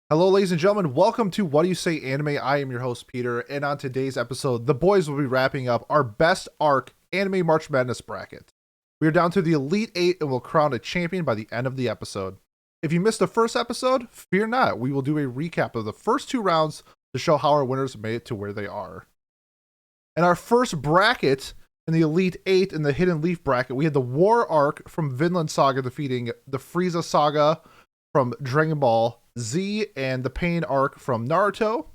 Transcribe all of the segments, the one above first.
Hello, ladies and gentlemen. Welcome to What Do You Say Anime. I am your host, Peter, and on today's episode, the boys will be wrapping up our best arc anime March Madness bracket. We are down to the Elite Eight and will crown a champion by the end of the episode. If you missed the first episode, fear not. We will do a recap of the first two rounds to show how our winners made it to where they are. In our first bracket, in the Elite Eight in the Hidden Leaf bracket, we had the War arc from Vinland Saga defeating the Frieza Saga from Dragon Ball Z and the Pain arc from Naruto.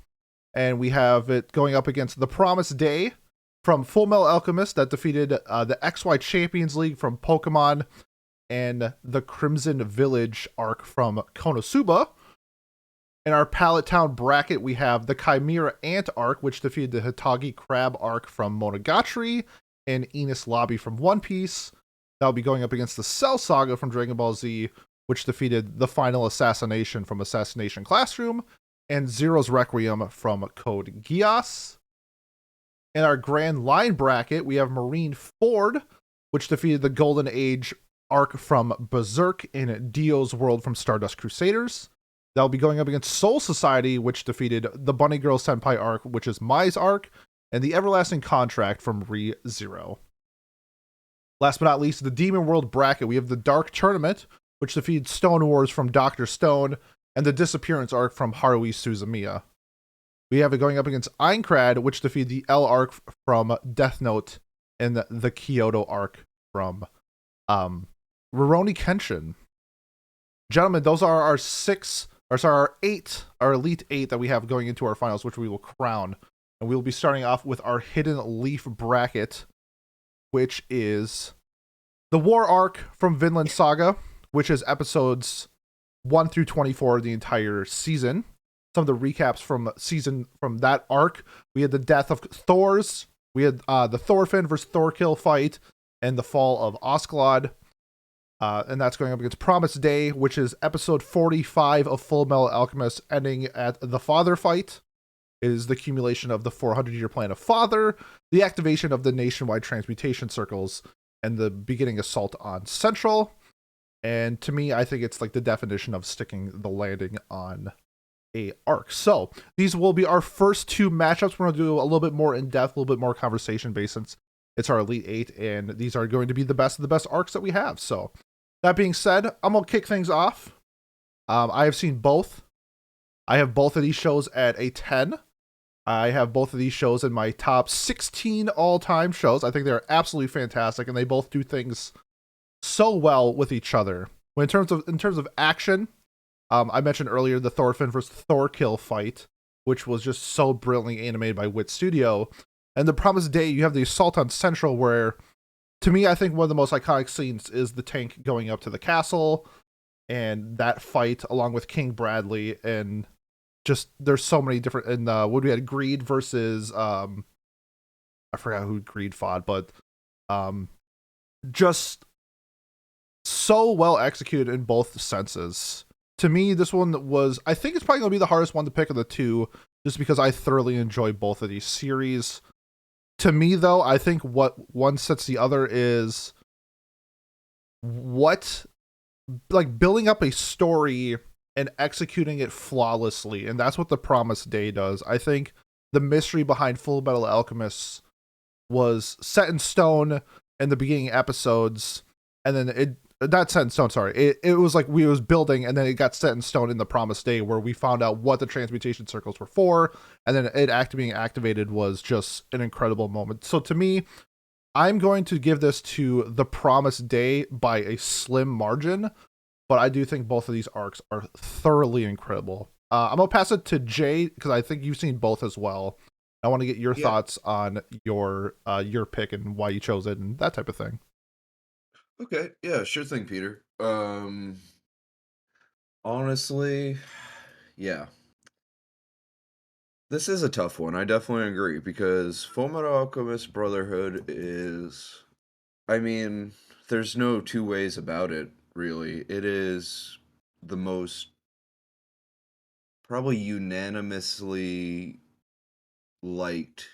And we have it going up against the Promised Day from Full Metal Alchemist that defeated the XY Champions League from Pokemon and the Crimson Village arc from Konosuba. In our Pallet Town bracket, we have the Chimera Ant arc, which defeated the Hitagi Crab arc from Monogatari and Enies Lobby from One Piece. That'll be going up against the Cell Saga from Dragon Ball Z, which defeated the Final Assassination from Assassination Classroom, and Zero's Requiem from Code Geass. In our Grand Line bracket, we have Marine Ford, which defeated the Golden Age arc from Berserk in Dio's World from Stardust Crusaders. That'll be going up against Soul Society, which defeated the Bunny Girl Senpai arc, which is Mai's arc, and the Everlasting Contract from Re:Zero. Last but not least, the Demon World bracket, we have the Dark Tournament, which defeated Stone Wars from Dr. Stone, and the Disappearance arc from Haruhi Suzumiya. We have it going up against Aincrad, which defeated the L arc from Death Note, and the Kyoto arc from Rurouni Kenshin. Gentlemen, those are our Elite Eight that we have going into our finals, which we will crown. And we will be starting off with our Hidden Leaf bracket, which is the War arc from Vinland Saga, which is episodes 1 through 24 of the entire season. Some of the recaps from that arc. We had the death of Thor's. We had the Thorfinn versus Thorkill fight and the fall of Osclod. And that's going up against Promised Day, which is episode 45 of Full Metal Alchemist, ending at the Father fight. It is the accumulation of the 400-year plan of Father, the activation of the nationwide transmutation circles, and the beginning assault on Central. And to me, I think it's like the definition of sticking the landing on a arc. So these will be our first two matchups. We're going to do a little bit more in depth, a little bit more conversation based, since it's our Elite Eight, and these are going to be the best of the best arcs that we have. So that being said, I'm going to kick things off. I have seen both. I have both of these shows at a 10. I have both of these shows in my top 16 all-time shows. I think they're absolutely fantastic, and they both do things so well with each other. In terms of action, I mentioned earlier the Thorfinn versus Thorkill fight, which was just so brilliantly animated by Wit Studio. And the Promised Day, you have the assault on Central, where, to me, I think one of the most iconic scenes is the tank going up to the castle, and that fight along with King Bradley, and just there's so many different. And what we had, Greed versus I forgot who Greed fought, but just so well executed in both senses. To me, this one was, I think it's probably going to be the hardest one to pick of the two, just because I thoroughly enjoy both of these series. To me, though, I think what one sets the other is what, like, building up a story and executing it flawlessly. And that's what the Promised Day does. I think the mystery behind Full Metal Alchemist was set in stone in the beginning episodes, and then it not set in stone, sorry. It was like we was building, and then it got set in stone in the Promised Day, where we found out what the transmutation circles were for, and then it being activated was just an incredible moment. So to me, I'm going to give this to the Promised Day by a slim margin, but I do think both of these arcs are thoroughly incredible. I'm gonna pass it to Jay, because I think you've seen both as well. I want to get your thoughts on your pick and why you chose it and that type of thing. Okay, yeah, sure thing, Peter. Honestly, yeah, this is a tough one. I definitely agree because Fullmetal Alchemist Brotherhood is, I mean, there's no two ways about it, really. It is the most probably unanimously liked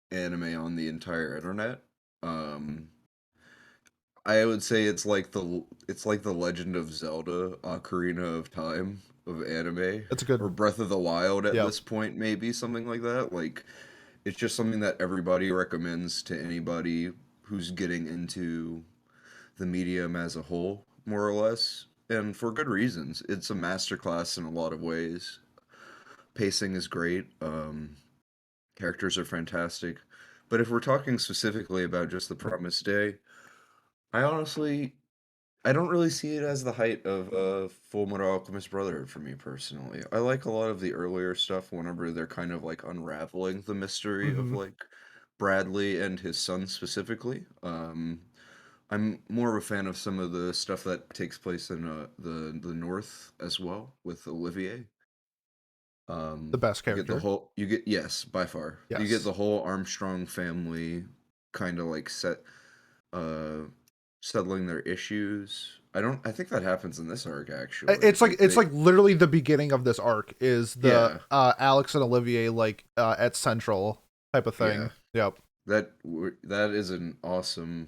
anime on the entire internet. Um, I would say it's like the Legend of Zelda, Ocarina of Time. of anime, It's a or good. Breath of the Wild at Yep. this point, maybe something like that. Like, it's just something that everybody recommends to anybody who's getting into the medium as a whole, more or less, and for good reasons. It's a masterclass in a lot of ways. Pacing is great. Characters are fantastic. But if we're talking specifically about just the Promised Day, I honestly I don't really see it as the height of Full Metal Alchemist Brotherhood for me personally. I like a lot of the earlier stuff whenever they're kind of like unraveling the mystery of Hmm. like Bradley and his son specifically. I'm more of a fan of some of the stuff that takes place in the North as well with Olivier. The best You get the character. whole you get yes, by far. You get Yes. the whole Armstrong family kind of like uh settling their issues. I think that happens in this arc actually. It's like Like it's like literally the beginning of this arc is the yeah, Alex and Olivier like at Central type of yeah. thing. Yep. That is an awesome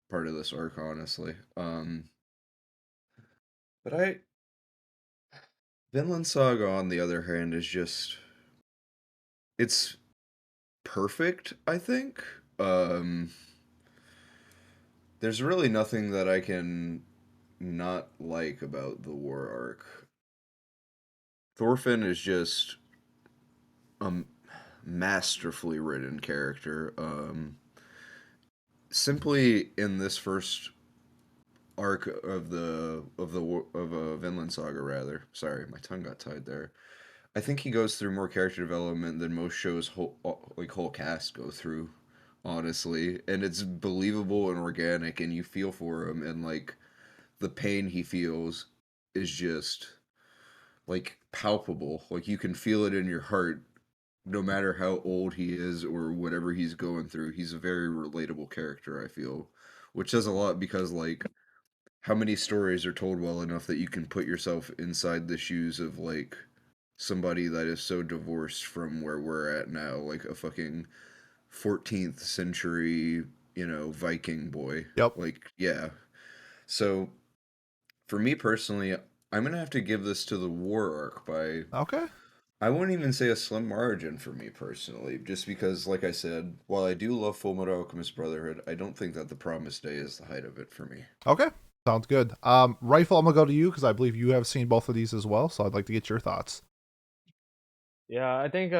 part of this arc honestly. But I Vinland Saga on the other hand is just it's perfect, I think. Um there's really nothing that I can not like about the war arc. Thorfinn is just a masterfully written character. Simply in this first arc of a Vinland Saga, rather. Sorry, my tongue got tied there. I think he goes through more character development than most shows whole cast go through, honestly, and it's believable and organic, and you feel for him, and like the pain he feels is just like palpable. Like you can feel it in your heart no matter how old he is or whatever he's going through. He's a very relatable character, I feel, which says a lot because like how many stories are told well enough that you can put yourself inside the shoes of like somebody that is so divorced from where we're at now, like a fucking 14th century, Viking boy. Yep. Like, yeah. So for me personally, I'm gonna have to give this to the war arc by Okay. I wouldn't even say a slim margin for me personally, just because, like I said, while I do love Full Metal Alchemist Brotherhood, I don't think that the Promised Day is the height of it for me. Okay. Sounds good. Rifle, I'm gonna go to you because I believe you have seen both of these as well, so I'd like to get your thoughts. Yeah, I think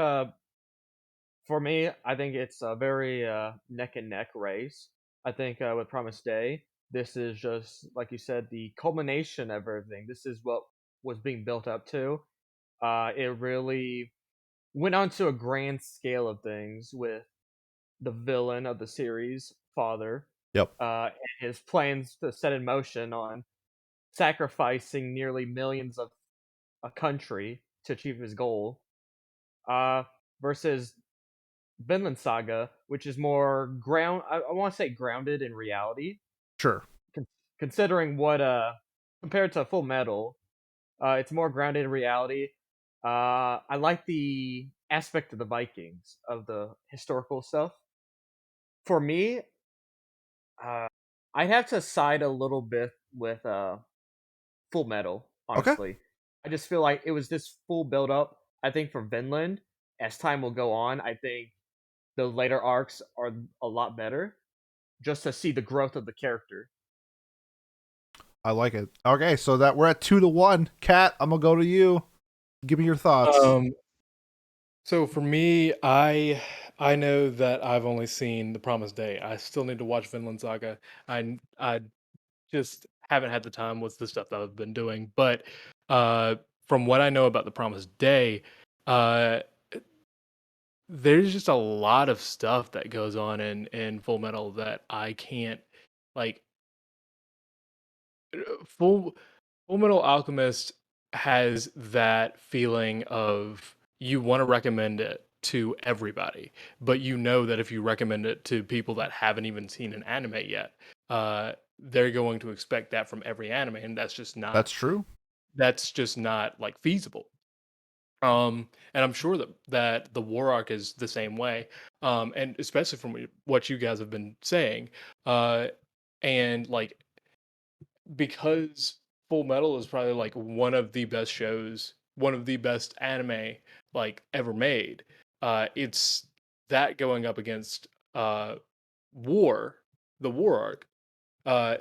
for me, I think it's a very neck and neck race. I think with Promise Day, this is just like you said, the culmination of everything. This is what was being built up to. It really went on to a grand scale of things with the villain of the series, Father, Yep. and his plans to set in motion on sacrificing nearly millions of a country to achieve his goal. Uh, versus Vinland Saga, which is more I want to say grounded in reality, Sure. con- considering what compared to Full Metal, it's more grounded in reality. I like the aspect of the Vikings of the historical stuff. For me, uh, I have to side a little bit with Full Metal. Okay. Honestly, I just feel like it was this full build up. I think for Vinland, as time will go on, I think the later arcs are a lot better just to see the growth of the character. I like it. Okay, so that we're at 2-1. Kat, I'm gonna go to you. Give me your thoughts. Um, so for me, I know that I've only seen The Promised Day. I still need to watch Vinland Saga. I just haven't had the time with the stuff that I've been doing. But uh, from what I know about The Promised Day, uh, there's just a lot of stuff that goes on in Full Metal that I can't like. Full Full Metal Alchemist has that feeling of you want to recommend it to everybody, but you know that if you recommend it to people that haven't even seen an anime yet, they're going to expect that from every anime, and That's true. that's just not like feasible. And I'm sure that the War Arc is the same way, and especially from what you guys have been saying, uh, and like because Full Metal is probably like one of the best shows, one of the best anime like ever made. It's that going up against War, the War arc,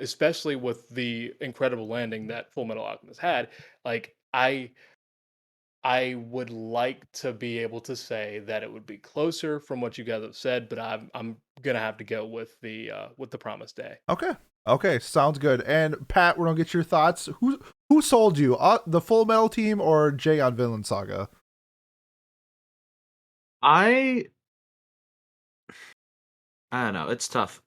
especially with the incredible landing that Full Metal Alchemist had. Like I would like to be able to say that it would be closer from what you guys have said, but I'm gonna have to go with the Promised Day. Okay. Okay, sounds good. And Pat, we're gonna get your thoughts. Who sold you? The Full Metal team or Jay on Vinland Saga? I I don't know. It's tough.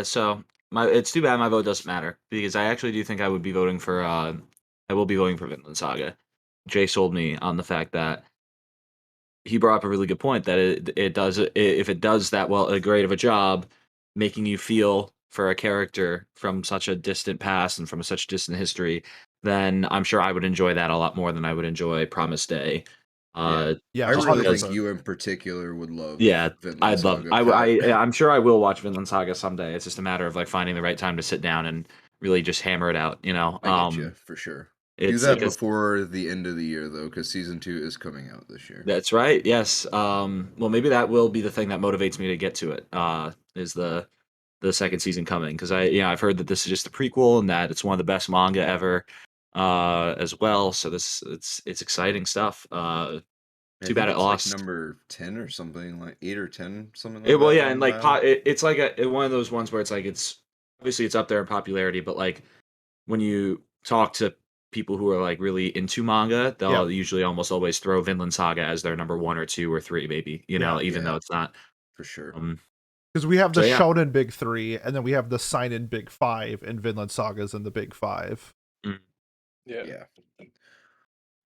So it's too bad my vote doesn't matter because I actually do think I would be voting for. I will be voting for Vinland Saga. Jay sold me on the fact that he brought up a really good point that it does if it does that well a great of a job making you feel for a character from such a distant past and from such distant history, then I'm sure I would enjoy that a lot more than I would enjoy Promise Day. Yeah, I just really because- think you in particular would love. Yeah, Vinland I'd love. Saga, Pat. I'm sure I will watch Vinland Saga someday. It's just a matter of like finding the right time to sit down and really just hammer it out. You know, I get you for sure. Do it's that because before the end of the year though, because season 2 is coming out this year. that's right. Yes. Well, maybe that will be the thing that motivates me to get to it. Is the second season coming? Because I've heard that this is just a prequel and that it's one of the best manga ever, as well. So it's exciting stuff. I Too bad think it it's, like, lost. number 10 or something, like 8 or 10, something like It, that. well, yeah, on and like Mile. it's like one of those ones where it's like it's obviously it's up there in popularity, but like when you talk to people who are like really into manga, they'll usually almost always throw Vinland Saga as their number 1 or 2 or 3, maybe. Even Yeah. though it's not. For sure. because we have the So, yeah. Shonen Big 3, and then we have the Seinen Big 5, and Vinland Saga's in the Big 5. Yeah.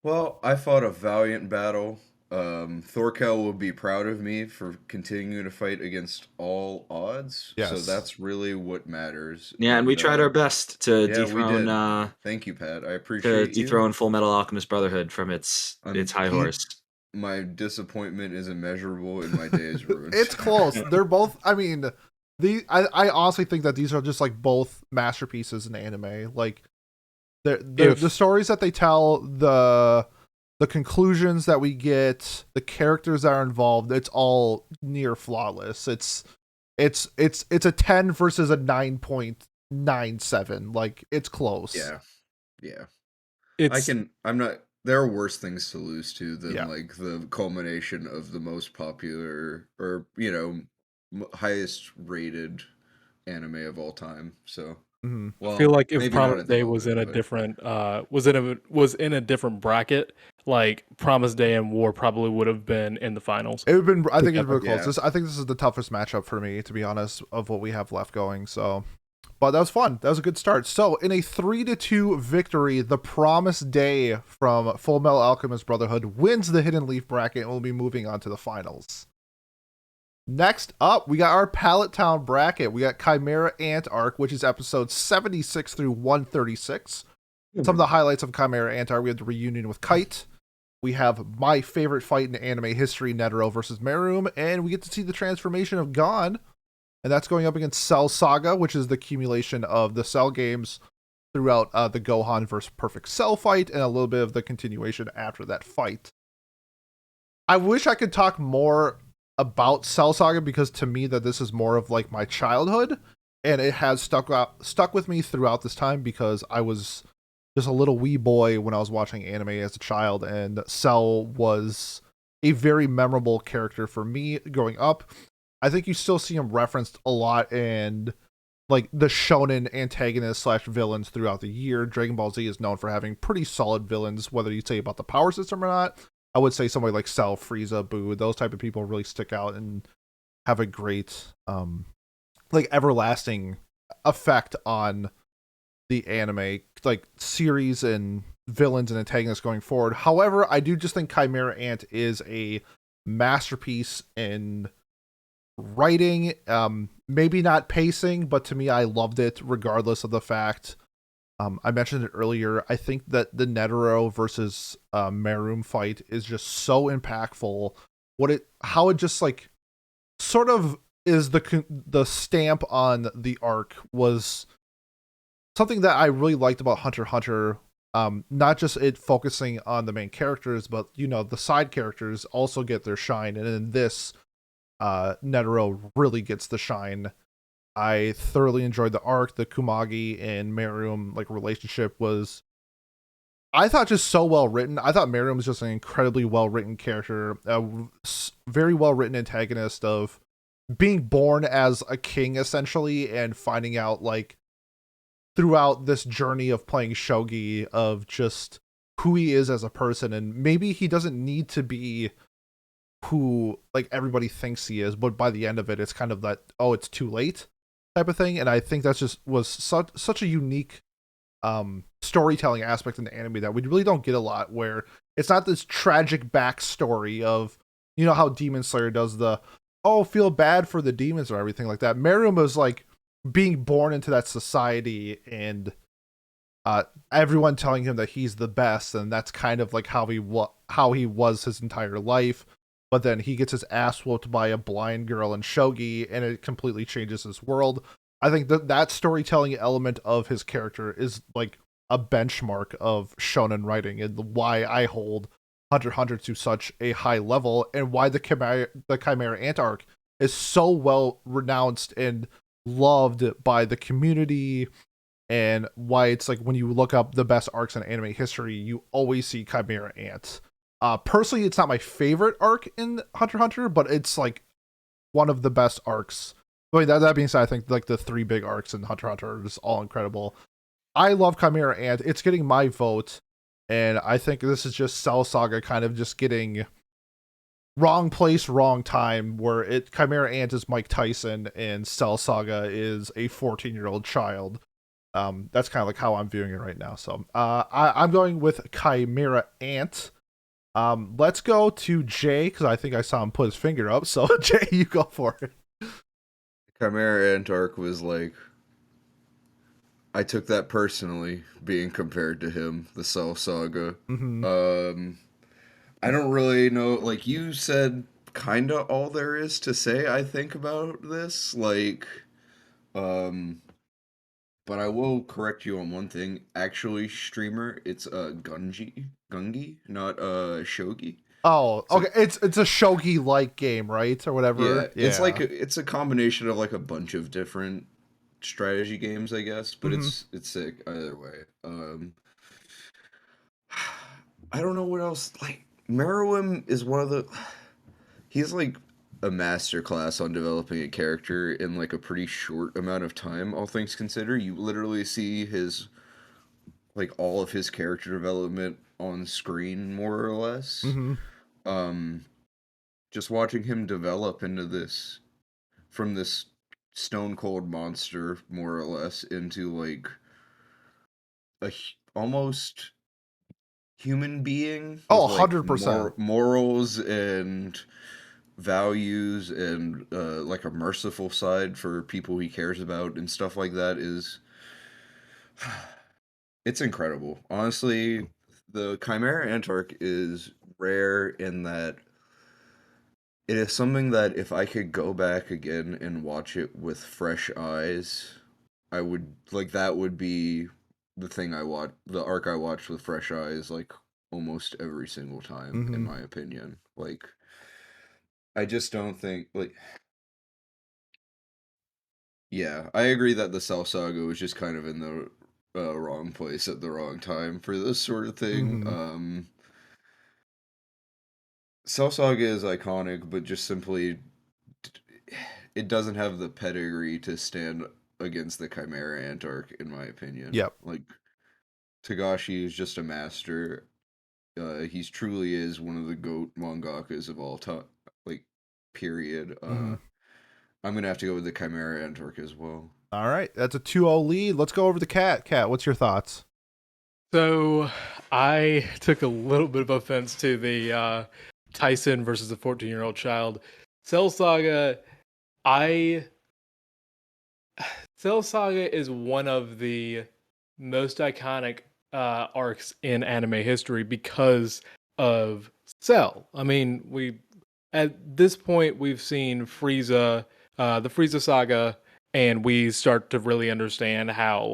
Well, I fought a valiant battle. Thorkel will be proud of me for continuing to fight against all odds. So Yes. that's really what matters. Yeah, and we tried our best to yeah, we dethrone did. Thank you, Pat. I to appreciate you. dethrone Full Metal Alchemist Brotherhood from its high Pete, horse. My disappointment is immeasurable and my day is ruined. It's close. They're both. I mean, I honestly think that these are just like both masterpieces in anime. Like, the stories that they tell, the conclusions that we get, the characters that are involved, it's all near flawless. It's a 10 versus a 9.97. Like, it's close. Yeah. It's I'm not. There are worse things to lose to than Yeah. like the culmination of the most popular or highest rated anime of all time. So Mhm. well, I feel like if maybe not Promise at the Day was in moment, a but- different was in a different bracket, like Promise Day and War probably would have been in the finals. It would have been. I think it's Together. really close. Yeah. I think this is the toughest matchup for me, to be honest, of what we have left going. So, but that was fun. That was a good start. So, in a 3-2 victory, the Promised Day from Full Metal Alchemist Brotherhood wins the Hidden Leaf bracket, and we'll be moving on to the finals. Next up, we got our Pallet Town bracket. We got Chimera Ant arc, which is episodes 76 through 136. Some of the highlights of Chimera Ant arc: we have the reunion with Kite. We have my favorite fight in anime history, Netero versus Meruem, and we get to see the transformation of Gon, and that's going up against Cell Saga, which is the accumulation of the Cell games throughout the Gohan versus Perfect Cell fight, and a little bit of the continuation after that fight. I wish I could talk more about Cell Saga, because to me that this is more of like my childhood, and it has stuck with me throughout this time, because I was just a little wee boy when I was watching anime as a child, and Cell was a very memorable character for me growing up. I think you still see him referenced a lot in like the shonen antagonists / villains throughout the year. Dragon Ball Z is known for having pretty solid villains, whether you say about the power system or not. I would say somebody like Cell, Frieza, Boo, those type of people really stick out and have a great like everlasting effect on the anime like series and villains and antagonists going forward. However, I do just think Chimera Ant is a masterpiece in writing, maybe not pacing, but to me I loved it regardless of the fact. I mentioned it earlier. I think that the Netero versus Meruem fight is just so impactful. How it just like sort of is the stamp on the arc was something that I really liked about Hunter x Hunter Not just it focusing on the main characters, but the side characters also get their shine. And in this, Netero really gets the shine. I thoroughly enjoyed the arc. The Kumagi and Meruem relationship was, I thought, just so well written. I thought Meruem was just an incredibly well written character, a very well written antagonist of being born as a king essentially, and finding out throughout this journey of playing shogi of just who he is as a person, and maybe he doesn't need to be who everybody thinks he is, but by the end of it, it's kind of that, oh, it's too late type of thing. And I think that's just was such a unique storytelling aspect in the anime that we really don't get a lot, where it's not this tragic backstory of how Demon Slayer does the, oh, feel bad for the demons or everything like that. Meruem was being born into that society, and everyone telling him that he's the best, and that's kind of how he was his entire life. But then he gets his ass whooped by a blind girl in shogi, and it completely changes his world. I think that storytelling element of his character is a benchmark of shonen writing, and why I hold Hunter x Hunter to such a high level, and why the Chimera Ant arc is so well renounced and loved by the community, and why it's when you look up the best arcs in anime history, you always see Chimera Ant. Personally, it's not my favorite arc in Hunter x Hunter, but it's one of the best arcs. I mean, that being said, I think the three big arcs in Hunter x Hunter are just all incredible. I love Chimera Ant. It's getting my vote, and I think this is just Cell Saga kind of just getting wrong place, wrong time, where Chimera Ant is Mike Tyson and Cell Saga is a 14-year-old child. That's kind of how I'm viewing it right now. So I'm going with Chimera Ant. Let's go to Jay, because I think I saw him put his finger up. So Jay, you go for it. Chimera Ant arc was I took that personally, being compared to him, the Cell Saga. Mm-hmm. I don't really know, you said kinda all there is to say, I think, about this. But I will correct you on one thing. Actually, streamer, it's Gungi, not Shogi. Oh, So okay. It's a shogi like game, right, or whatever. yeah, it's it's a combination of a bunch of different strategy games, I guess, but Mhm. it's sick either way. I don't know what else. Meruem is one of the. He's a master class on developing a character in a pretty short amount of time. All things considered, you literally see his all of his character development on screen, more or less. Mhm. Just watching him develop into from this stone cold monster, more or less, into almost human being Oh, with 100%. morals and values, and a merciful side for people he cares about and stuff like that is it's incredible. Honestly, the Chimera Ant arc is rare in that it is something that if I could go back again and watch it with fresh eyes, I would that would be the thing I watch, the arc I watched with fresh eyes almost every single time, in Mhm. my opinion. I just don't think yeah, I agree that the Cell Saga was just kind of in the wrong place at the wrong time for this sort of thing. Mhm. Cell Saga is iconic, but just simply it doesn't have the pedigree to stand against the Chimera Ant arc, in my opinion. Yep. Togashi is just a master. He's truly is one of the GOAT mangakas of all time. Period. Mhm. I'm gonna have to go with the Chimera Ant arc as well. All right, that's a 2-0 lead. Let's go over to Cat. Cat, what's your thoughts? So I took a little bit of offense to the Tyson versus a 14-year-old child. Cell Saga, Cell Saga is one of the most iconic arcs in anime history because of Cell. I mean, at this point we've seen Frieza, the Frieza saga, and we start to really understand how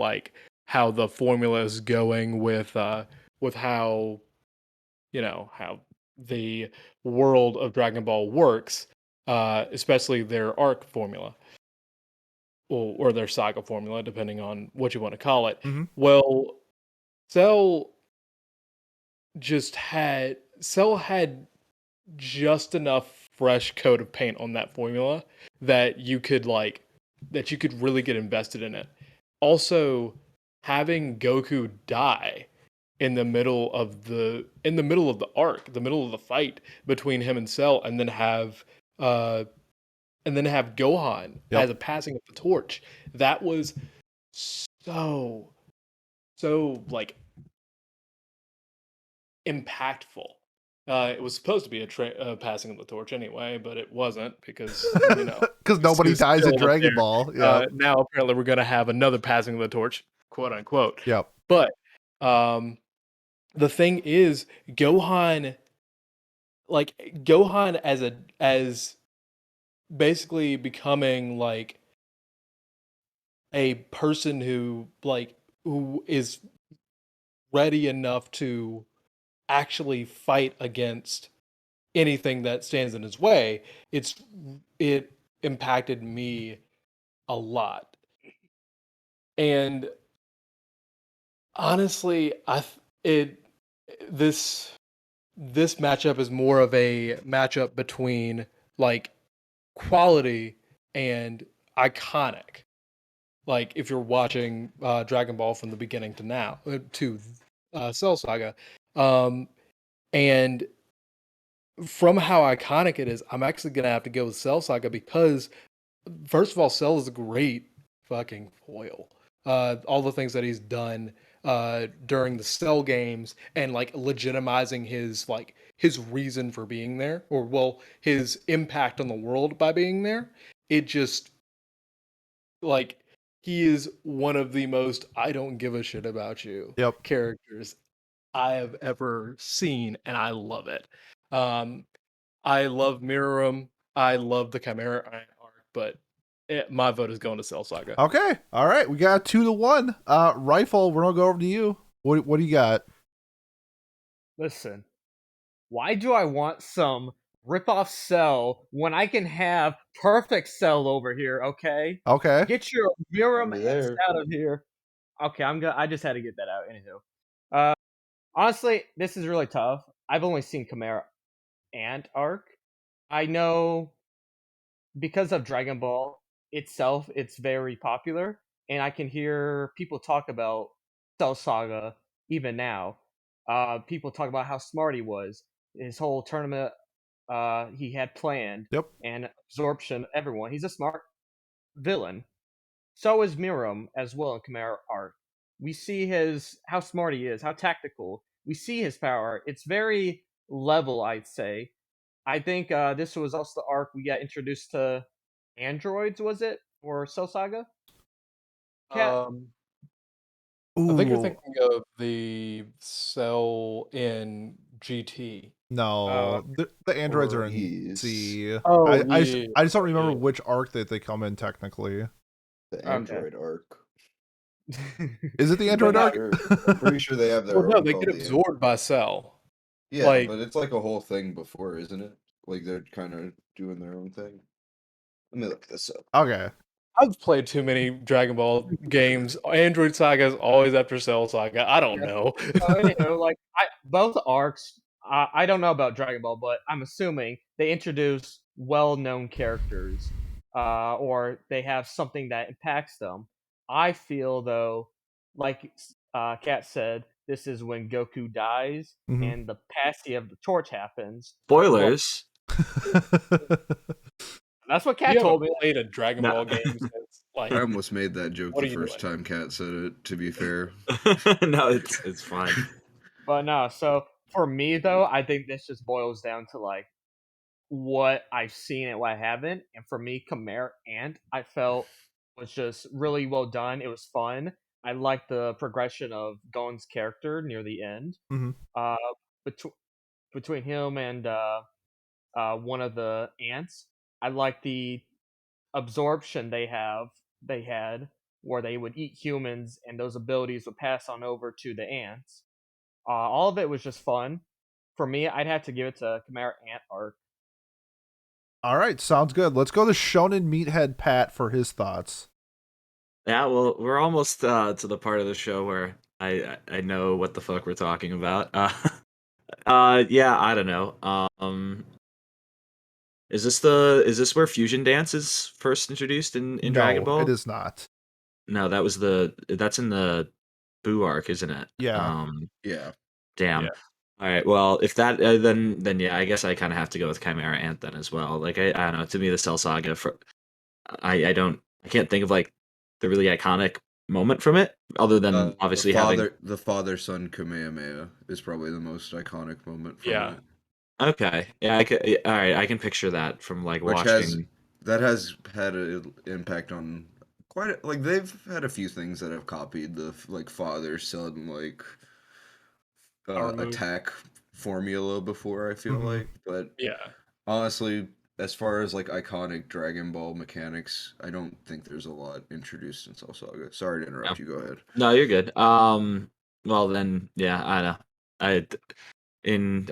how the formula is going with how how the world of Dragon Ball works, especially their arc formula or their saga formula, depending on what you want to call it. Mhm. Well, Cell Cell had just enough fresh coat of paint on that formula that you could really get invested in it. Also, having Goku die in the middle of the arc, the middle of the fight between him and Cell, uh and then have Gohan Yep. as a passing of the torch. That was so like impactful. It was supposed to be a passing of the torch anyway, but it wasn't because Because nobody Sue's dies in still up Dragon there. Ball. Yeah. Now apparently we're gonna have another passing of the torch, quote unquote. Yep. But the thing is, Gohan as basically becoming like a person who is ready enough to actually fight against anything that stands in his way. It impacted me a lot. And honestly, this matchup is more of a matchup between like quality and iconic. Like if you're watching Dragon Ball from the beginning to now to Cell Saga, and from how iconic it is, I'm actually gonna have to go with Cell Saga because first of all, Cell is a great fucking foil. All the things that he's done during the Cell games and like legitimizing his reason for being there, or well, his impact on the world by being there. It just like he is one of the most I don't give a shit about you Yep. characters I have ever seen, and I love it. Um, I love Miriam. I love the Chimera Ant arc, but my vote is going to Cell Saga. Okay. All right. We got 2-1. Rifle, we're gonna go over to you. What do you got? Listen, why do I want some rip-off Cell when I can have perfect Cell over here? Okay, Okay. get your Miram Be ass there. out of here. Okay, I just had to get that out. Anywho, honestly, this is really tough. I've only seen Chimera Ant arc. I know because of Dragon Ball itself, it's very popular, and I can hear people talk about Cell Saga even now. People talk about how smart he was, his whole tournament he had planned, Yep. and absorption. Everyone, he's a smart villain. So is Miram as well in Chimera Art. We see his how smart he is, how tactical. We see his power. It's very level, I'd say. I think this was also the arc we got introduced to androids, was it? Or Cell Saga? Cat? I think you're Ooh. thinking of the Cell in GT. No. The androids are in Please. C. Oh, I just yeah, don't remember yeah. which arc that they come in technically. The Okay. Android arc. Is it the But Android no, arc? I'm pretty sure they have their Well, no, own they called get the absorbed by Cell. Yeah, like- but it's like a whole thing before, isn't it? Like they're kind of doing their own thing. Let me look this up. Okay. I've played too many Dragon Ball games. Android Saga is always after Cell Saga. I don't Yeah. know. Anywho, like both arcs, I don't know about Dragon Ball, but I'm assuming they introduce well-known characters, or they have something that impacts them. I feel though, like Kat said, this is when Goku dies Mhm. and the passing of the torch happens. Spoilers. That's what You Kat haven't told me. played a Dragon No. Ball game since I almost made that joke What the are you first doing? time Kat said it, to be fair. No, it's fine. But no, so for me though, I think this just boils down to like what I've seen and what I haven't. And for me, Chimera Ant, I felt was just really well done. It was fun. I liked the progression of Gon's character near the end. Mhm. Uh, between him and one of the ants, I like the absorption they had. where they would eat humans, and those abilities would pass on over to the ants. All of it was just fun. For me, I'd have to give it to Chimera Ant arc. All right, sounds good. Let's go to Shonen Meathead Pat for his thoughts. Yeah, well, we're almost to the part of the show where I know what the fuck we're talking about. Yeah, I don't know. Is this where Fusion Dance is first introduced in Dragon No, Ball? it is not. No, that's in the Boo arc, isn't it? Yeah. Yeah. Damn. Yeah. All right. Well, if that then yeah, I guess I kind of have to go with Chimera Ant then as well. Like I don't know. To me, the Cell Saga I can't think of like the really iconic moment from it other than obviously having. The father son Kamehameha is probably the most iconic moment from Yeah. it. Okay. Yeah. All right. I can picture that from like Which has watching. had an impact on like they've had a few things that have copied the like father son like Power move. attack formula before, I feel Mhm. like, but Yeah. honestly, as far as like iconic Dragon Ball mechanics, I don't think there's a lot introduced in Cell Saga. Sorry to interrupt you. Go ahead. No, you're good. Well then, yeah. I know. I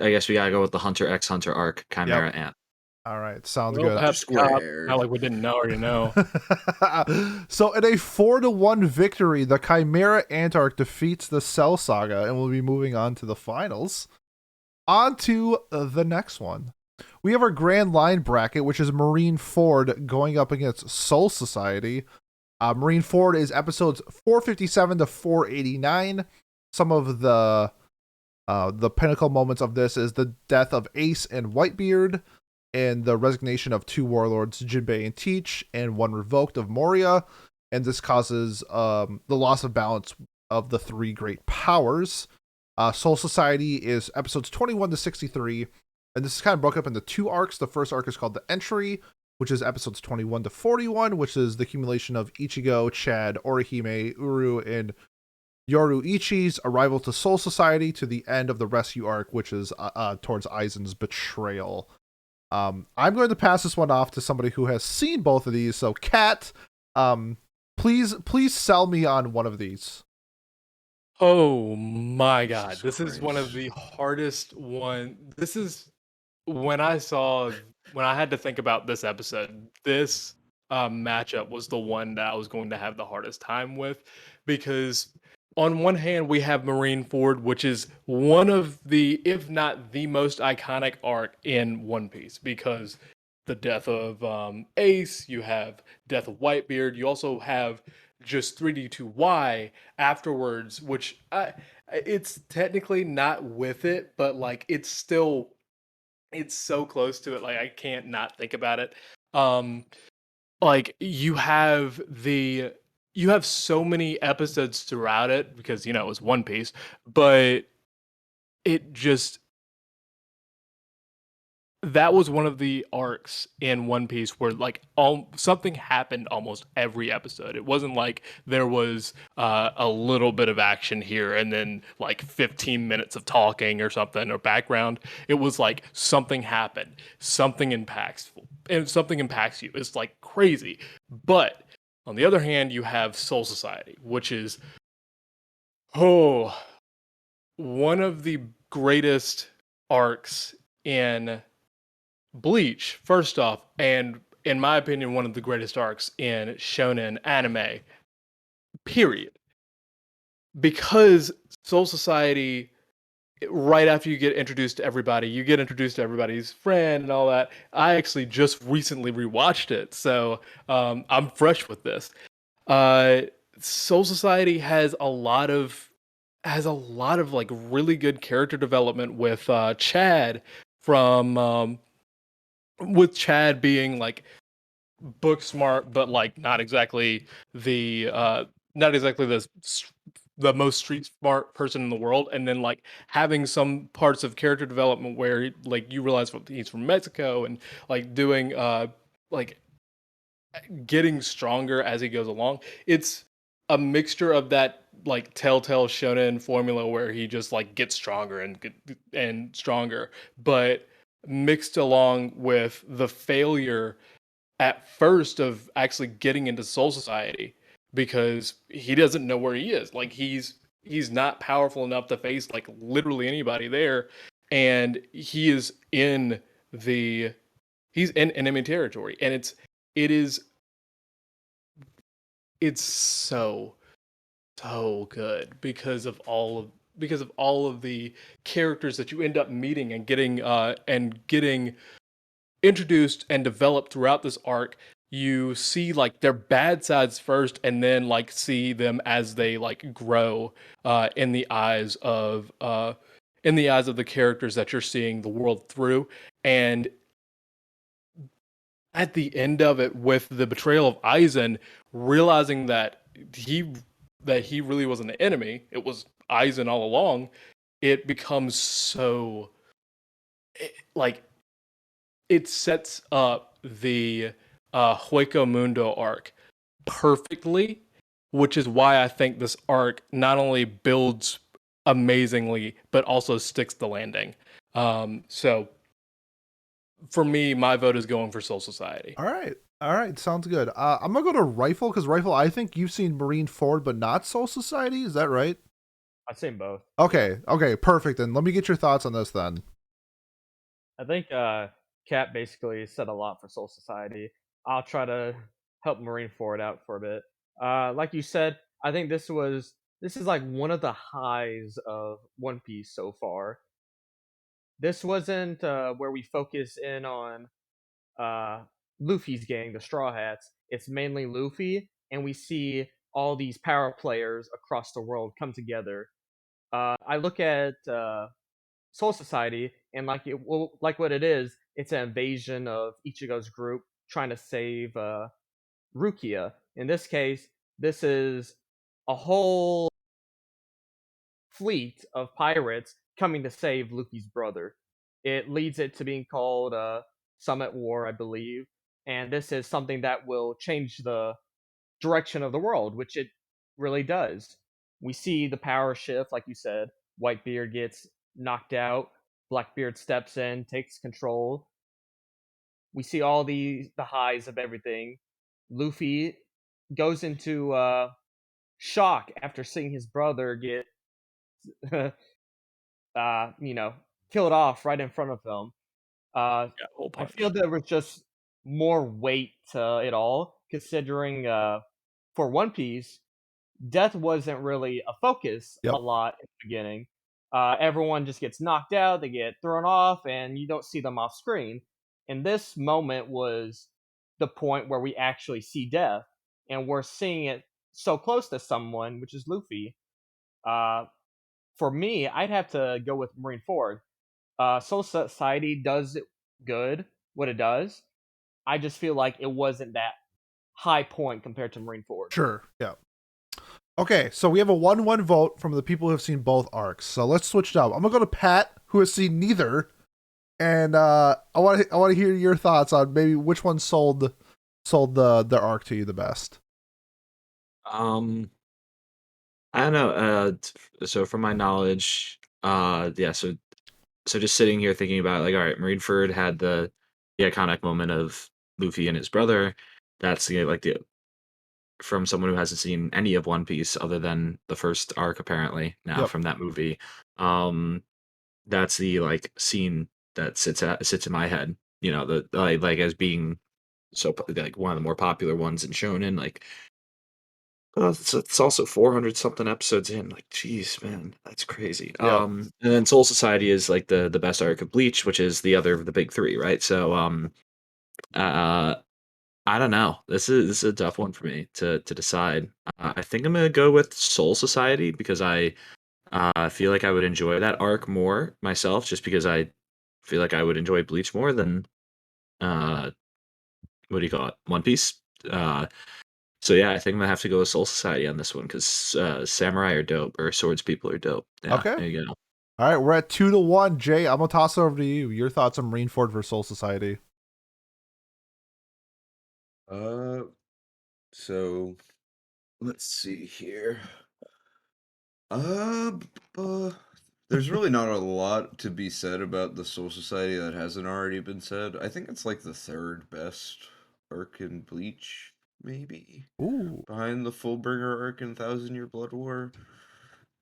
guess we gotta go with the Hunter x Hunter arc, Chimera Ant. All right, sounds Well, good. have Squared. not like we didn't know already know. So in a 4-1 victory, the Chimera Ant arc defeats the Cell Saga, and we'll be moving on to the finals. On to the next one. We have our Grand Line bracket, which is Marine Ford going up against Soul Society. Marine Ford is episodes 457 to 489. Some of the pinnacle moments of this is the death of Ace and Whitebeard, and the resignation of 2 warlords, Jinbei and Teach, and 1 revoked of Moria. And this causes the loss of balance of the 3 great powers. Soul Society is episodes 21 to 63. And this is kind of broken up into 2 arcs. The first arc is called The Entry, which is episodes 21 to 41, which is the accumulation of Ichigo, Chad, Orihime, Uru, and Yoruichi's arrival to Soul Society to the end of the rescue arc, which is towards Aizen's betrayal. I'm going to pass this one off to somebody who has seen both of these. So, Kat, please sell me on one of these. Oh my God. Jesus This is one of Christ. the hardest one. This is when I had to think about this episode, this matchup was the one that I was going to have the hardest time with, because on one hand we have Marine Ford, which is one of the, if not the most iconic arc in One Piece, because the death of Ace, you have death of Whitebeard, you also have just 3D2Y afterwards, which it's technically not with it, but like it's so close to it, like I can't not think about it. Like you have so many episodes throughout it, because it was One Piece, but it just, that was one of the arcs in One Piece where like something happened almost every episode. It wasn't like there was a little bit of action here and then like 15 minutes of talking or something or background. It was like something happened, something impactful, and something impacts you. It's like crazy. But on the other hand, you have Soul Society, which is one of the greatest arcs in Bleach, first off, and in my opinion, one of the greatest arcs in shonen anime, period. Because Soul Society, right after you get introduced to everybody, you get introduced to everybody's friend and all that. I actually just recently rewatched it, so I'm fresh with this. Soul Society has a lot of like really good character development with Chad from with Chad being like book smart, but like not exactly the the most street smart person in the world, and then like having some parts of character development where like you realize he's from Mexico, and like doing like getting stronger as he goes along. It's a mixture of that like telltale shonen formula where he just like gets stronger and stronger, but mixed along with the failure at first of actually getting into Soul Society, because he doesn't know where he is. Like he's not powerful enough to face like literally anybody there, and the he's in enemy territory, and it is it's so good because of all of the characters that you end up meeting and getting introduced and developed throughout this arc. You see like their bad sides first, and then like see them as they like grow in the eyes of the characters that you're seeing the world through. And at the end of it, with the betrayal of Aizen, realizing he that he really wasn't an enemy, it was Aizen all along. It becomes like it sets up the Hueco Mundo arc perfectly, which is why I think this arc not only builds amazingly but also sticks the landing. So for me, my vote is going for Soul Society. All right, sounds good. I'm gonna go to Rifle because Rifle, I think you've seen Marine Ford, but not Soul Society. Is that right? I've seen both. Okay, perfect. Then let me get your thoughts on this. Then I think Cat basically said a lot for Soul Society. I'll try to help Marine Ford out for a bit. Like you said, I think this is like one of the highs of One Piece so far. This wasn't where we focus in on Luffy's gang, the Straw Hats. It's mainly Luffy, and we see all these power players across the world come together. I look at Soul Society, and like what it is, it's an invasion of Ichigo's group trying to save Rukia. In this case, this is a whole fleet of pirates coming to save Luffy's brother. It leads it to being called Summit War, I believe, and this is something that will change the direction of the world, which it really does. We see the power shift, like you said. Whitebeard gets knocked out. Blackbeard steps in, takes control. We see all the highs of everything. Luffy goes into shock after seeing his brother get, you know, killed off right in front of him. Yeah, whole I punch. feel there was just more weight to it all, considering for One Piece, death wasn't really a focus a Yep. lot in the beginning. Everyone just gets knocked out, they get thrown off, and you don't see them off screen. And this moment was the point where we actually see death, and we're seeing it so close to someone, which is Luffy. Uh, for me, I'd have to go with Marine Ford. Soul Society does it good, what it does. I just feel like it wasn't that high point compared to Marine Ford. sure, yeah. Okay, so we have a 1-1 vote from the people who have seen both arcs. So let's switch it up. I'm gonna go to Pat, who has seen neither, and I want to hear your thoughts on maybe which one sold the arc to you the best. I don't know. So from my knowledge, yeah. So just sitting here thinking about like, all right, Marineford had the iconic moment of Luffy and his brother. That's like the from someone who hasn't seen any of One Piece other than the first arc, apparently now Yep. from that movie. That's the like scene that sits in my head. You know, the like as being like one of the more popular ones in Shonen. Like, oh, it's also 400 something episodes in. Like, geez, man, that's crazy. Yep. And then Soul Society is like the best arc of Bleach, which is the other of the big three, right? So, uh, I don't know. This is a tough one for me to decide. I think I'm gonna go with Soul Society because I feel like I would enjoy that arc more myself, just because I feel like I would enjoy Bleach more than uh, what do you call it, One Piece. So yeah, I think I'm gonna have to go with Soul Society on this one because samurai are dope, or swords people are dope. Yeah, Okay. there you go. All right, we're at 2-1. Jay, I'm gonna toss it over to you. Your thoughts on Marine Ford versus Soul Society? So let's see here. Uh, there's really not a lot to be said about the Soul Society that hasn't already been said. I think it's like the third best arc in Bleach. maybe. Ooh. Behind the Fullbringer arc in Thousand Year Blood War.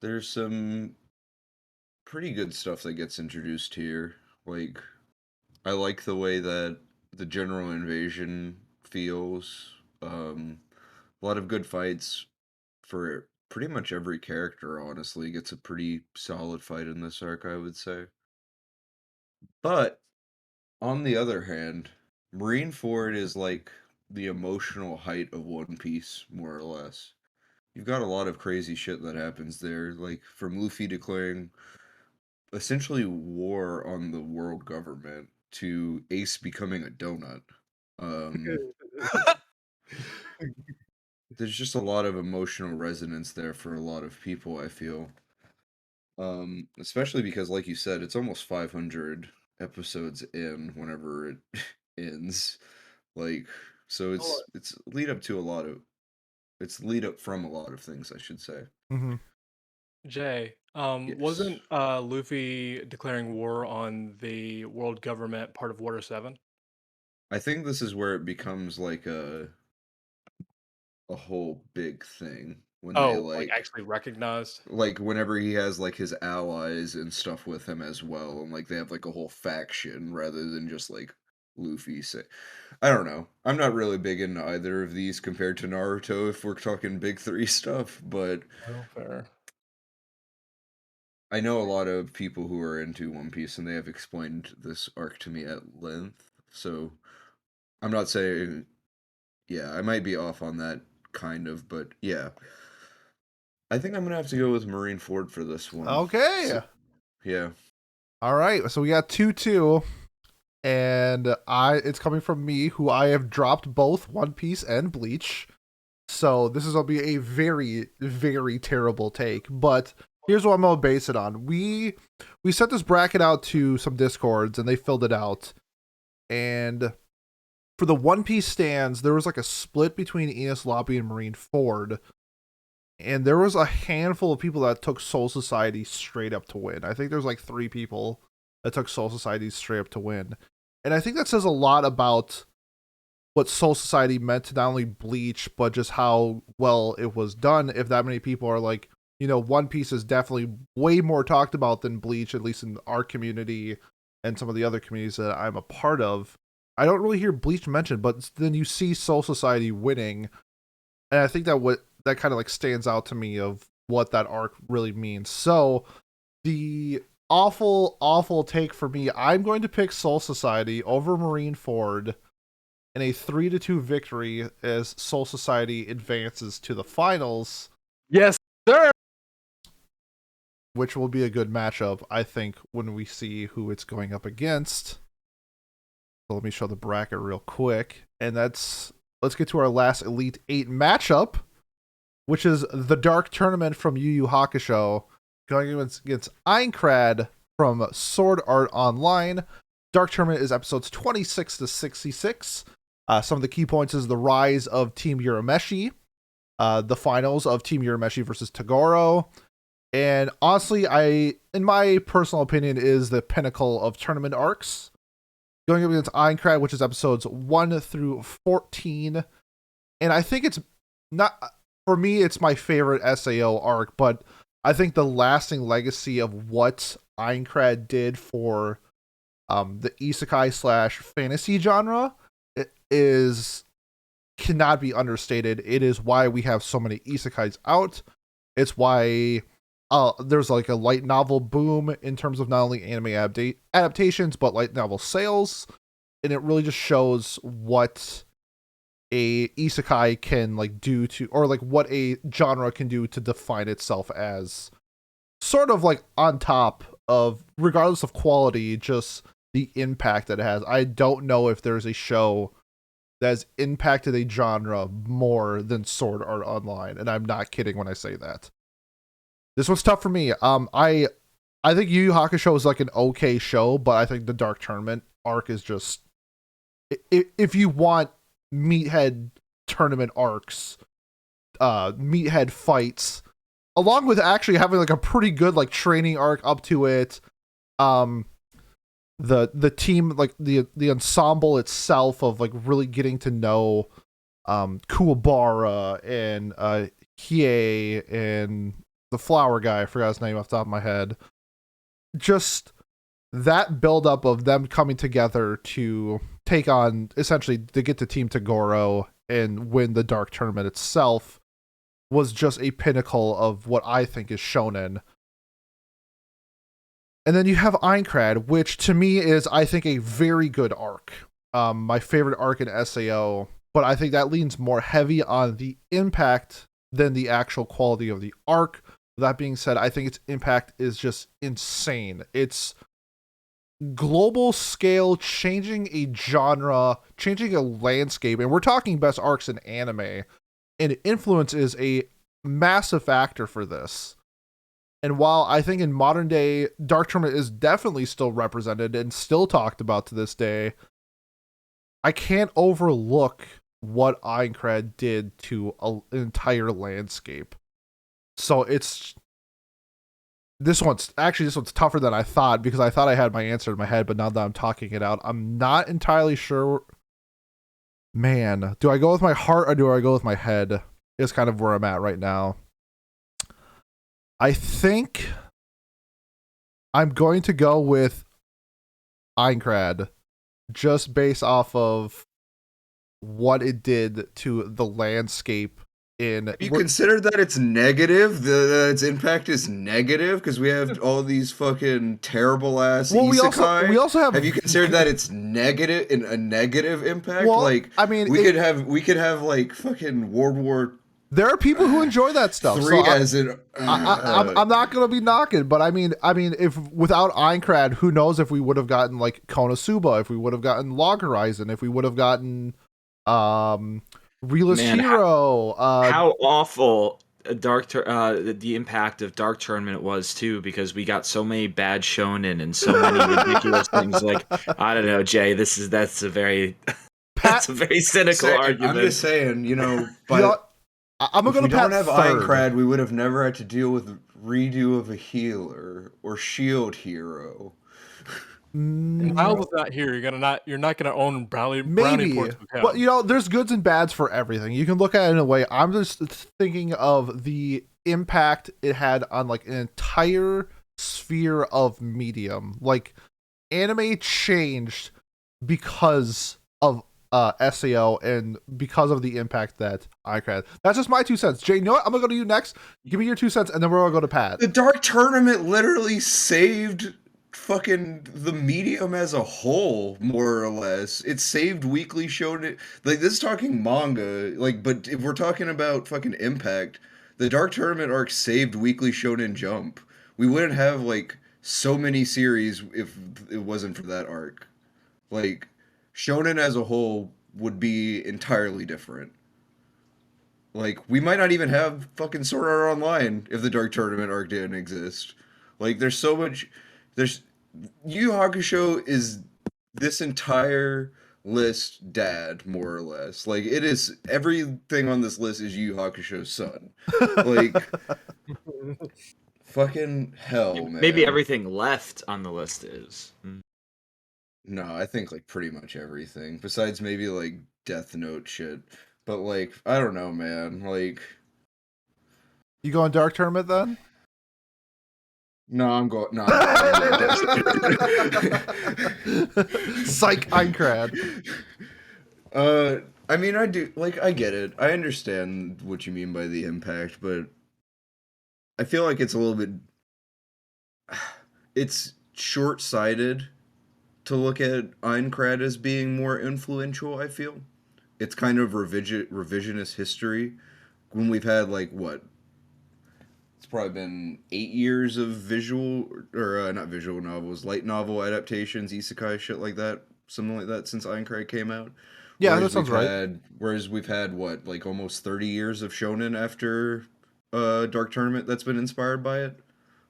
There's some pretty good stuff that gets introduced here. Like, I like the way that the general invasion feels. A lot of good fights for pretty much every character, honestly. Gets a pretty solid fight in this arc, I would say. But, on the other hand, Marineford is like the emotional height of One Piece, more or less. You've got a lot of crazy shit that happens there, like from Luffy declaring essentially war on the world government to Ace becoming a donut. Um, there's just a lot of emotional resonance there for a lot of people, I feel. Especially because, like you said, it's almost 500 episodes in whenever it ends. Like, so it's lead up to a lot of it's lead up from a lot of things, I should say. Mm-hmm. Jay, Yes. wasn't Luffy declaring war on the world government part of Water 7? I think this is where it becomes like a whole big thing when they Oh, like actually recognized? like whenever he has like his allies and stuff with him as well, and like they have like a whole faction rather than just like Luffy say. I don't know. I'm not really big into either of these compared to Naruto if we're talking big three stuff, but Oh, fair. I know a lot of people who are into One Piece and they have explained this arc to me at length. So I'm not saying, yeah, I might be off on that kind of, but yeah. I think I'm gonna have to go with Marineford for this one. Okay. Yeah. All right. So we got 2-2. And it's coming from me, who I have dropped both One Piece and Bleach. So this is gonna be a very, very terrible take. But here's what I'm gonna base it on. We sent this bracket out to some Discords and they filled it out. And for the One Piece stands, there was like a split between Enies Lobby and Marineford. And there was a handful of people that took Soul Society straight up to win. I think there's like 3 people that took Soul Society straight up to win. And I think that says a lot about what Soul Society meant to not only Bleach, but just how well it was done. If that many people are like, One Piece is definitely way more talked about than Bleach, at least in our community and some of the other communities that I'm a part of. I don't really hear Bleach mentioned, but then you see Soul Society winning. And I think that kind of like stands out to me of what that arc really means. So the awful take for me, I'm going to pick Soul Society over Marineford in a 3-2 victory as Soul Society advances to the finals. Yes, sir. Which will be a good matchup, I think, when we see who it's going up against. So let me show the bracket real quick. And let's get to our last Elite 8 matchup, which is the Dark Tournament from Yu Yu Hakusho, going against Aincrad from Sword Art Online. Dark Tournament is episodes 26 to 66. Some of the key points is the rise of Team Urameshi, the finals of Team Urameshi versus Togoro, and honestly, in my personal opinion, is the pinnacle of tournament arcs. Going up against Aincrad, which is episodes 1 through 14, and I think it's not, for me, it's my favorite SAO arc, but I think the lasting legacy of what Aincrad did for the isekai / fantasy genre cannot be understated. It is why we have so many isekais out. It's why there's like a light novel boom in terms of not only anime adaptations, but light novel sales. And it really just shows what a isekai can like do to, or like what a genre can do to define itself as sort of like on top of, regardless of quality, just the impact that it has. I don't know if there's a show that has impacted a genre more than Sword Art Online, and I'm not kidding when I say that. This one's tough for me. I think Yu Yu Hakusho is like an okay show, but I think the Dark Tournament arc is just, if you want meathead tournament arcs, meathead fights, along with actually having like a pretty good like training arc up to it, the team, like the ensemble itself of like really getting to know Kuwabara and Hiei and the flower guy, I forgot his name off the top of my head. Just that buildup of them coming together to take on, essentially, to get the Team Toguro and win the Dark Tournament itself was just a pinnacle of what I think is shonen. And then you have Aincrad, which to me is, I think, a very good arc. My favorite arc in SAO, but I think that leans more heavy on the impact than the actual quality of the arc. That being said, I think its impact is just insane. It's global scale, changing a genre, changing a landscape, and we're talking best arcs in anime, and influence is a massive factor for this. And while I think in modern day, Dark Tournament is definitely still represented and still talked about to this day, I can't overlook what Aincrad did to an entire landscape. So this one's tougher than I thought, because I thought I had my answer in my head, but now that I'm talking it out, I'm not entirely sure. Man, do I go with my heart or do I go with my head? Is kind of where I'm at right now. I think I'm going to go with Aincrad, just based off of what it did to the landscape. Have you considered that it's negative? That its impact is negative because we have all these fucking terrible ass isekai. We also have. Have you considered that it's negative in a negative impact? Well, like, I mean, we could have like fucking World War. There are people who enjoy that stuff. I'm not gonna be knocking, but I mean, if without Aincrad, who knows if we would have gotten like Konosuba, if we would have gotten Log Horizon, if we would have gotten Realist Hero. How awful the impact of Dark Tournament was too, because we got so many bad shonen and so many ridiculous things. Like, I don't know, Jay. That's a very cynical argument. I'm just saying, but I'm gonna. If we don't have Aincrad, we would have never had to deal with redo of a healer or shield hero. Miles is not here. You're not gonna own Brownie Ports with him. But there's goods and bads for everything. You can look at it in a way. I'm just thinking of the impact it had on like an entire sphere of medium. Like, anime changed because of SAO and because of the impact that Aincrad. That's just my 2 cents. Jay, you know what? I'm gonna go to you next. Give me your 2 cents, and then we're gonna go to Pat. The Dark Tournament literally saved fucking the medium as a whole, more or less. It saved Weekly Shonen. Like, this is talking manga, like, but if we're talking about fucking impact, the Dark Tournament arc saved Weekly Shonen Jump. We wouldn't have like so many series if it wasn't for that arc. Like, Shonen as a whole would be entirely different. Like, we might not even have fucking Sword Art Online if the Dark Tournament arc didn't exist. Like, there's so much. Yu Yu Hakusho is this entire list dad, more or less. Like, it is, everything on this list is Yu Yu Hakusho's son. Like, fucking hell, man. Maybe everything left on the list is. No, I think like pretty much everything. Besides maybe like Death Note shit. But like, I don't know, man. Like, you going Dark Tournament then? No, I'm going. No. Psych, Aincrad. I mean, I do I get it. I understand what you mean by the impact, but I feel like it's a little bit. It's short-sighted to look at Aincrad as being more influential. I feel it's kind of revisionist history when we've had like what. It's probably been 8 years of visual, or not visual novels, light novel adaptations, isekai, shit like that, something like that, since Aincrad came out. Yeah, that sounds right. Whereas we've had, what, like almost 30 years of shonen after Dark Tournament that's been inspired by it?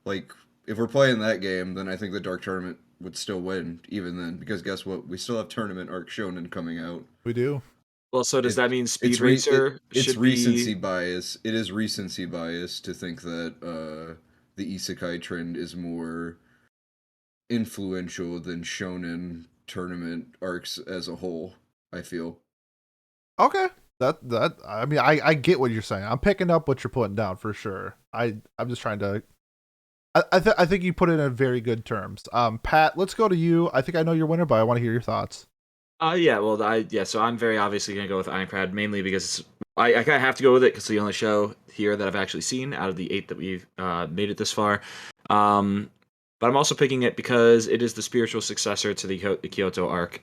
Like, if we're playing that game, then I think the Dark Tournament would still win, even then, because guess what? We still have Tournament arc shonen coming out. We do. Well, so does that mean Speed Racer it's recency bias. It is recency bias to think that the isekai trend is more influential than shonen tournament arcs as a whole, I feel. Okay. That I mean, I get what you're saying. I'm picking up what you're putting down for sure. I'm just trying to. I think you put it in very good terms. Pat, let's go to you. I think I know your winner, but I want to hear your thoughts. So I'm very obviously gonna go with Ironclad mainly because I kind of have to go with it because it's the only show here that I've actually seen out of the 8 that we've made it this far. But I'm also picking it because it is the spiritual successor to the Kyoto arc,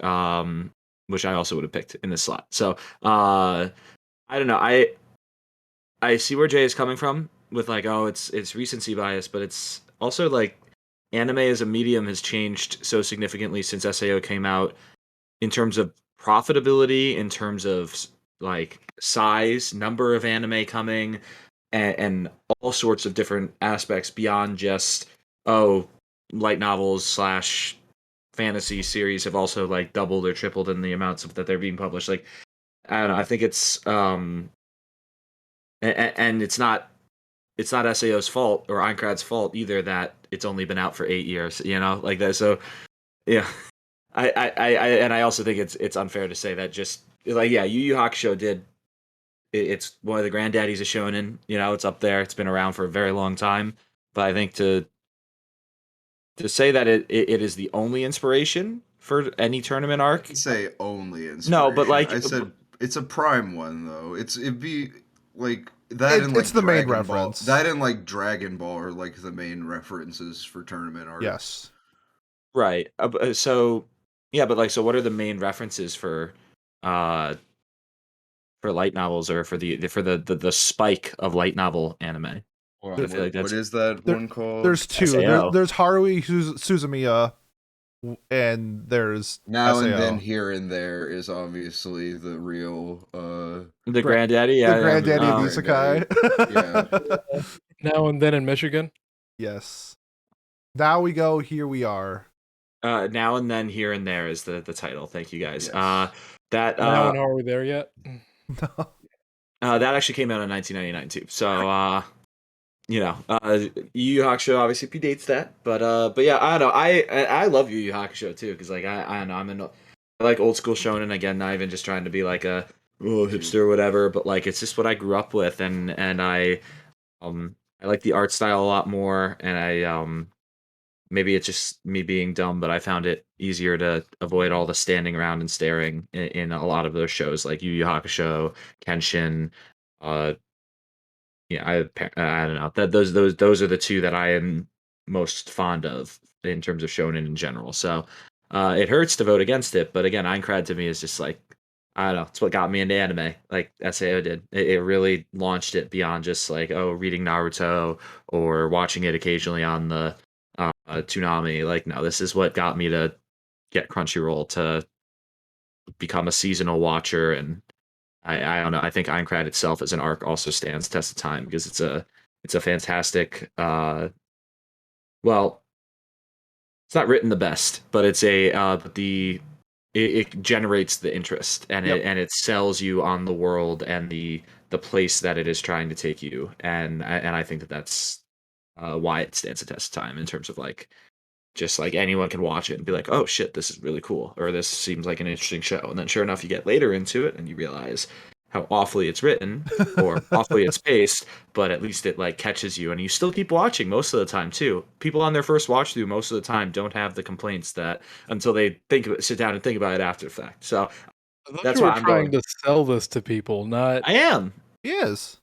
which I also would have picked in this slot. So I don't know. I see where Jay is coming from with like, oh, it's recency bias, but it's also like anime as a medium has changed so significantly since SAO came out in terms of profitability, in terms of like size, number of anime coming, and all sorts of different aspects beyond just light novels slash fantasy series have also like doubled or tripled in the amounts of that they're being published. Like I don't know, I think it's and it's not SAO's fault or Aincrad's fault either that it's only been out for 8 years, like that. So yeah, and I also think it's unfair to say that just like Yu Yu Hakusho did. It's one of the granddaddies of shonen. It's up there. It's been around for a very long time. But I think to say that it is the only inspiration for any tournament arc. I didn't say only inspiration. No, but like I said it's a prime one though. It'd be like that and like it's the main Dragon Ball. reference. That and like Dragon Ball are like the main references for tournament art. Yes. Right. So yeah, but like, so what are the main references for light novels or for the spike of light novel anime? Hold on, I feel like what that's- is that one called? There's two. SAO. There's Haruhi Suzumiya, and there's Now SAO. and then, here and there is obviously the real the granddaddy, yeah, the granddaddy of um, Isekai. Yeah. Now and then in Michigan. Yes. Now we go. Here we are. Now and then, here and there is the title. Thank you guys. Yes. That Now and are we there yet? that actually came out in 1999 too. So Yu Yu Hakusho obviously predates that, but yeah, I don't know. I love Yu Yu Hakusho too because like I don't know, I like old school shonen again. Not even just trying to be like a hipster or whatever, but like it's just what I grew up with, and I like the art style a lot more, and I maybe it's just me being dumb, but I found it easier to avoid all the standing around and staring in a lot of those shows like Yu Yu Hakusho, Kenshin. I don't know. That those are the two that I am most fond of in terms of shonen in general. So it hurts to vote against it, but again, Aincrad to me is just like I don't know. It's what got me into anime, like SAO did. It really launched it beyond just like reading Naruto or watching it occasionally on the Toonami. Like no, this is what got me to get Crunchyroll to become a seasonal watcher and I don't know. I think Aincrad itself as an arc also stands test of time because it's a fantastic well, it's not written the best, but it's it generates the interest and it sells you on the world and the place that it is trying to take you and I think that's why it stands the test of time in terms of like just like anyone can watch it and be like, oh shit, this is really cool, or this seems like an interesting show. And then sure enough, you get later into it and you realize how awfully it's written or awfully it's paced, but at least it like catches you and you still keep watching most of the time too. People on their first watch through most of the time don't have the complaints that until they sit down and think about it after the fact. So that's you why were I'm trying going. to sell this to people, not. I am. He is.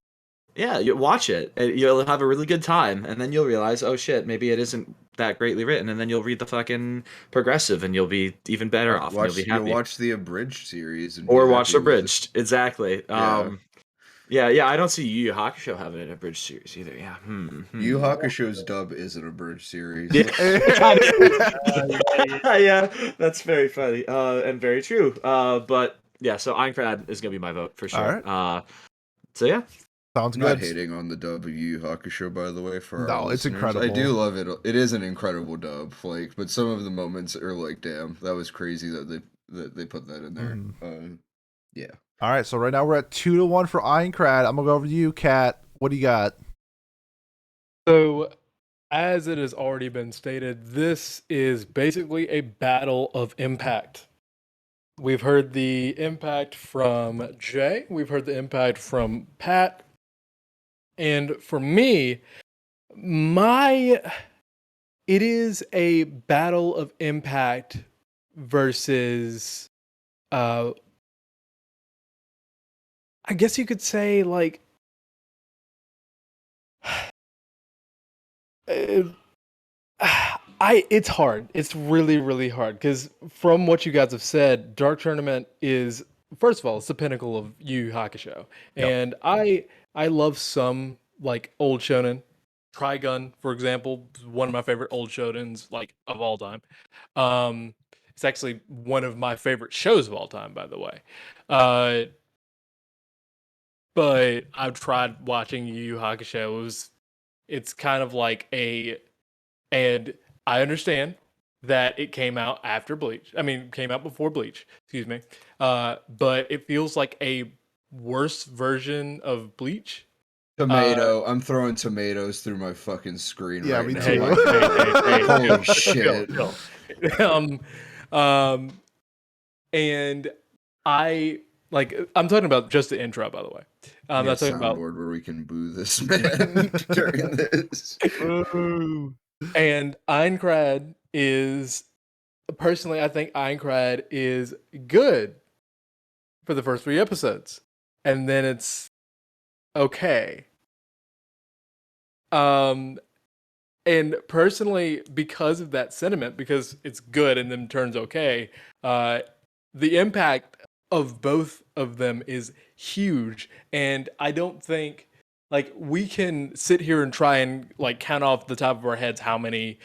Yeah, you watch it. You'll have a really good time, and then you'll realize, oh shit, maybe it isn't that greatly written, and then you'll read the fucking progressive, and you'll be even better off. And You'll watch the abridged series, and or be watch the happy with it. abridged. Exactly. Yeah. I don't see Yu Yu Hakusho having an abridged series either. Yeah. Yu Yu Hakusho's dub is an abridged series. Yeah, that's very funny and very true. But yeah, so Aincrad is gonna be my vote for sure. All right. So yeah. Sounds I'm good. not hating on the dub of Yu Yu Hakusho, by the way. For No, our it's listeners. incredible. I do love it. It is an incredible dub. Like, but some of the moments are like, damn, that was crazy that they put that in there. Yeah. All right, so right now we're at 2-1 for Aincrad. I'm gonna go over to you, Kat. What do you got? So, as it has already been stated, this is basically a battle of impact. We've heard the impact from Jay. We've heard the impact from Pat. And for me, it is a battle of impact versus I guess you could say like uh, it's hard. It's really, really hard because from what you guys have said, Dark Tournament is first of all, it's the pinnacle of Yu Yu Hakusho, Yep. and I love some like old shonen. Trigun, for example, is one of my favorite old shonens like of all time. It's actually one of my favorite shows of all time, by the way. Uh, but I've tried watching Yu Yu Hakusho. It's kind of like and I understand that it came out after Bleach. I mean, came out before Bleach. Excuse me. But it feels like a worse version of Bleach. Tomato. I'm throwing tomatoes through my fucking screen Yeah, right me now. too. Holy chill, shit. chill. And I'm talking about just the intro, by the way. I'm Get not a talking about soundboard where we can boo this man during this. And Aincrad is personally, I think Aincrad is good for the first 3 episodes, and then it's okay. And personally, because of that sentiment, because it's good and then turns okay, the impact of both of them is huge, and I don't think like we can sit here and try and like count off the top of our heads how many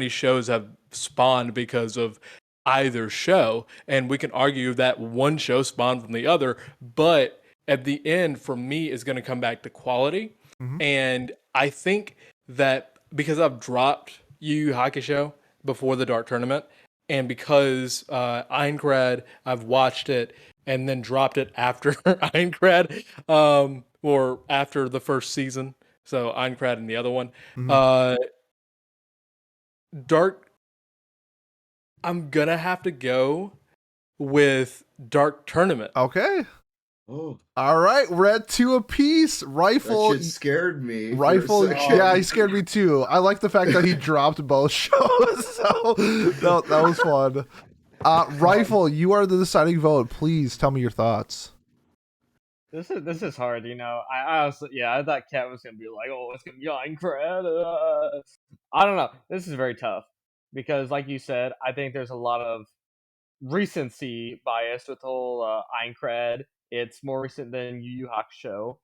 shows have spawned because of either show, and we can argue that one show spawned from the other, but at the end, for me, is going to come back to quality, Mhm. and I think that because I've dropped Yu Yu Hakusho before the Dark Tournament, and because Aincrad, I've watched it and then dropped it after Aincrad, or after the first season. So Aincrad and the other one. Mhm. Dark, I'm gonna have to go with Dark Tournament. Okay. Oh, All right, we're at 2 apiece. that Rifle, shit scared me. for a Rifle. second. Yeah, he scared me too. I like the fact that he dropped both shows. So that was fun. Rifle, you are the deciding vote. Please tell me your thoughts. This is hard, you know. I honestly, yeah, I thought Cat was gonna be like, oh, it's gonna be Aincrad. I don't know. This is very tough because, like you said, I think there's a lot of recency bias with the whole Aincrad. It's more recent than Yu Yu Hakusho.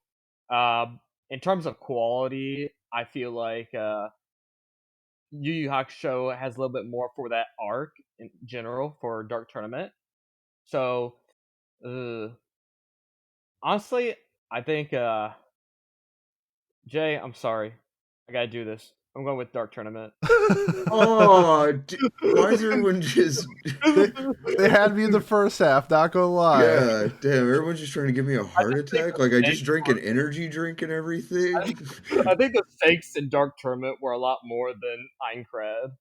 In terms of quality, I feel like Yu Yu Hakusho has a little bit more for that arc in general for Dark Tournament. So, uh, honestly, I think Jay, I'm sorry, I gotta do this. I'm going with Dark Tournament. Oh, why is everyone just? They had me in the first half, not gonna lie. Yeah, damn. Everyone's just trying to give me a heart just think attack. the Like I just stakes drank an energy drink and everything. I think the stakes in Dark Tournament were a lot more than Aincrad.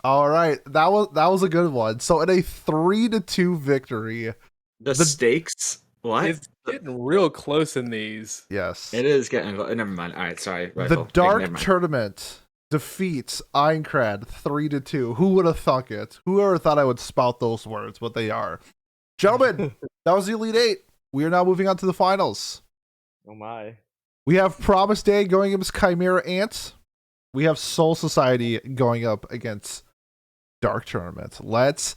All right, that was a good one. So in a 3-2 victory, The stakes? What? It's getting real close in these. yes, It is getting. Never mind. All right, sorry. the Rifle. Never Dark mind. Tournament defeats Aincrad 3-2. Who would have thunk it? Whoever thought I would spout those words, but they are. Gentlemen, that was the Elite Eight. We are now moving on to the finals. Oh my. We have Promise Day going against Chimera Ant. We have Soul Society going up against Dark Tournament. Let's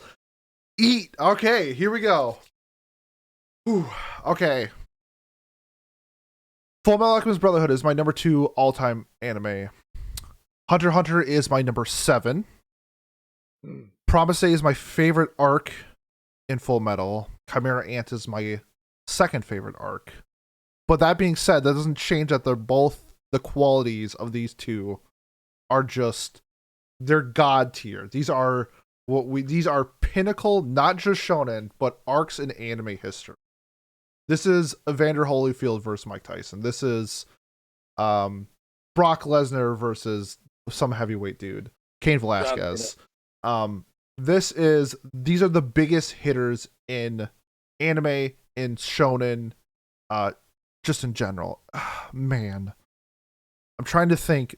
eat. Okay, here we go. Whew. Okay. Full Metal Alchemist Brotherhood is my number 2 all-time anime. Hunter x Hunter is my number 7. Promise Day is my favorite arc in Full Metal. Chimera Ant is my second favorite arc. But that being said, that doesn't change that they're both, the qualities of these two are just, they're god tier. These are pinnacle, not just shonen, but arcs in anime history. This is Evander Holyfield versus Mike Tyson. This is Brock Lesnar versus some heavyweight dude, Cain Velasquez. these are the biggest hitters in anime, in shonen, just in general. Man, I'm trying to think,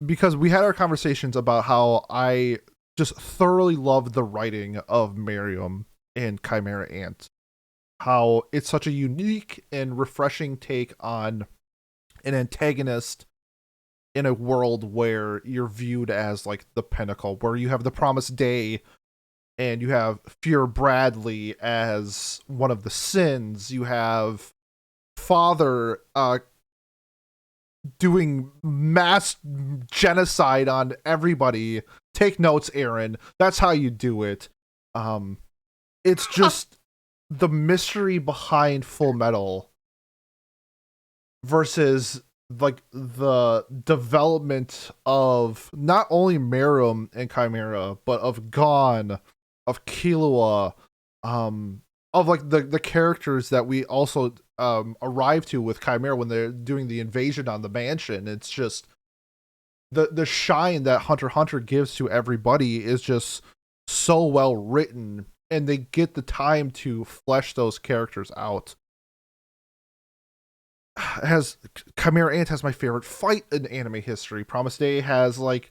because we had our conversations about how I just thoroughly loved the writing of Miriam and Chimera Ant. How it's such a unique and refreshing take on an antagonist in a world where you're viewed as like the pinnacle, where you have the Promised Day and you have Fear Bradley as one of the sins. You have Father doing mass genocide on everybody. Take notes, Aaron. That's how you do it. It's just the mystery behind Full Metal versus like the development of not only Meruem and Chimera, but of Gon, of Killua, of like the characters that we also arrive to with Chimera when they're doing the invasion on the mansion. It's just the shine that Hunter x Hunter gives to everybody is just so well written, and they get the time to flesh those characters out. Has Chimera Ant has my favorite fight in anime history. Promised Day has like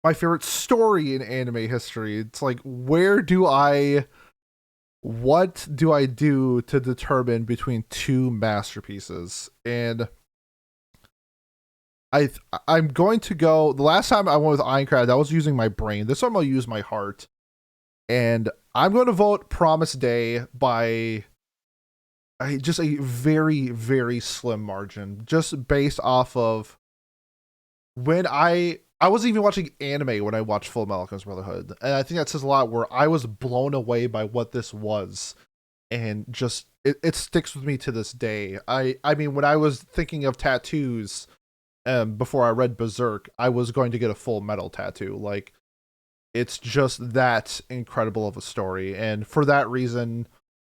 my favorite story in anime history. It's like, what do I do to determine between two masterpieces? And I'm going to go. The last time I went with Aincrad, I was using my brain. This time I'll use my heart, and I'm going to vote Promised Day by just a very, very slim margin, just based off of when I wasn't even watching anime when I watched Full Metal Alchemist Brotherhood, and I think that says a lot. Where I was blown away by what this was, and just it sticks with me to this day. I mean, when I was thinking of tattoos, before I read Berserk, I was going to get a Full Metal tattoo. Like, it's just that incredible of a story, and for that reason,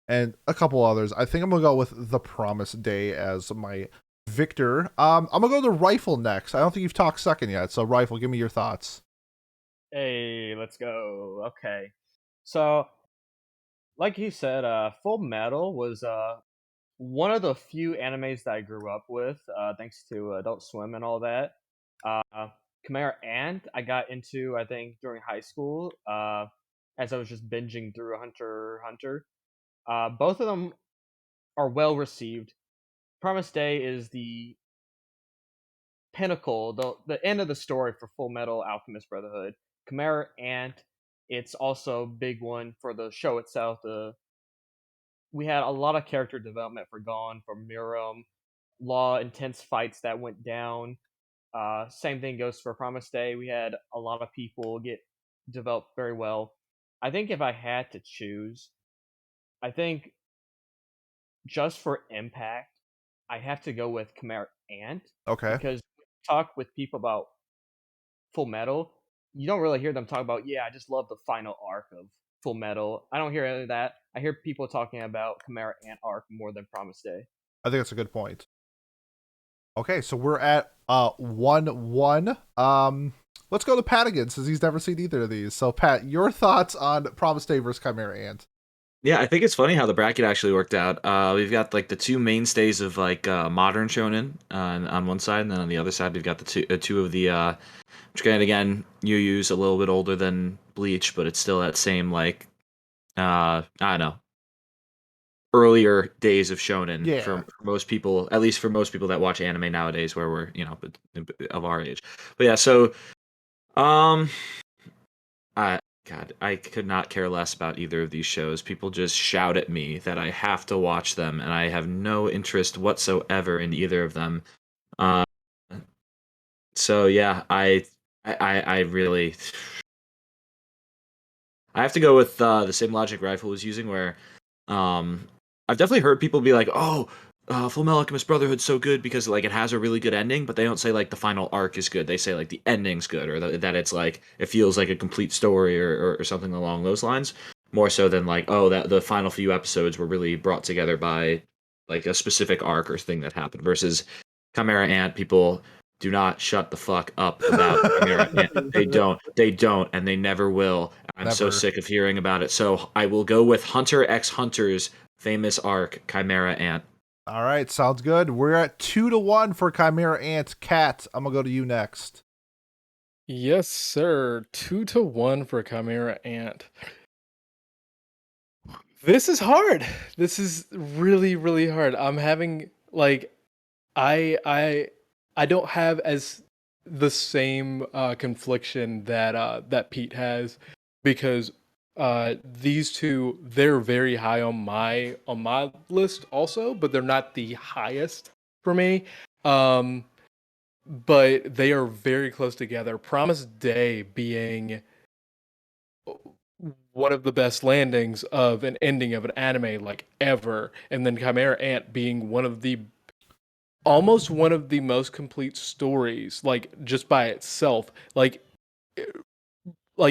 and a couple others, I think I'm gonna go with The Promised Day as my victor. I'm gonna go to Rifle next. I don't think you've talked second yet, so Rifle, give me your thoughts. Hey, let's go. Okay. So, like you said, Full Metal was one of the few animes that I grew up with, thanks to Adult Swim and all that. Chimera Ant, I got into, I think, during high school, as I was just binging through Hunter x Hunter. Both of them are well received. Promised Day is the pinnacle, the end of the story for Full Metal Alchemist Brotherhood. Chimera Ant, it's also a big one for the show itself. We had a lot of character development for Gon, for Miriam, law intense fights that went down. Same thing goes for Promised Day. We had a lot of people get developed very well. I think if I had to choose, I think just for impact, I have to go with Chimera Ant. Okay. Because when you talk with people about Full Metal, you don't really hear them talk about, yeah, I just love the final arc of Full Metal. I don't hear any of that. I hear people talking about Chimera Ant arc more than Promised Day. I think that's a good point. Okay, so we're at 1-1. Let's go to Pat again, since he's never seen either of these. So Pat, your thoughts on Promised Day versus Chimera Ant? Yeah, I think it's funny how the bracket actually worked out. We've got like the two mainstays of like modern shonen on one side, and then on the other side we've got the two of the which again Yu Yu's a little bit older than Bleach, but it's still that same like I don't know, earlier days of shonen for most people, at least for most people that watch anime nowadays, where we're of our age. But yeah, so I could not care less about either of these shows. People just shout at me that I have to watch them, and I have no interest whatsoever in either of them. So yeah, I really I have to go with the same logic Rifle was using, where I've definitely heard people be like, "Oh, Full Metal Alchemist Brotherhood's so good because like it has a really good ending," but they don't say like the final arc is good. They say like the ending's good, or that it's like it feels like a complete story, or something along those lines. More so than like, oh, that the final few episodes were really brought together by like a specific arc or thing that happened. Versus Chimera Ant, people do not shut the fuck up about Chimera Ant. They don't, and they never will. I'm so Never. sick of hearing about it. So I will go with Hunter x Hunter's famous arc, Chimera Ant. All right, sounds good. We're at 2-1 for Chimera Ant. Cat, I'm gonna go to you next. Yes, sir. 2-1 for Chimera Ant. This is hard. This is really, really hard. I'm having like I don't have as the same confliction that Pete has, because these two, they're very high on my list also, but they're not the highest for me. But they are very close together. Promise Day being one of the best landings of an ending of an anime like ever, and then Chimera Ant being almost one of the most complete stories, like just by itself. Like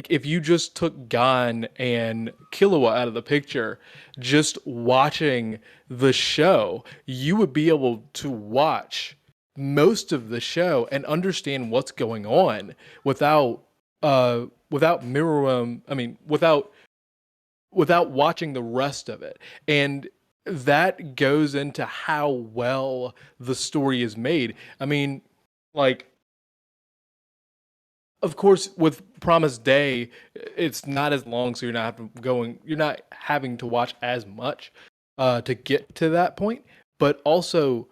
if you just took Gon and Killua out of the picture, just watching the show, you would be able to watch most of the show and understand what's going on without without watching the rest of it. And that goes into how well the story is made. I mean, like, of course, with Promise Day, it's not as long, so you're not having to watch as much to get to that point. But also,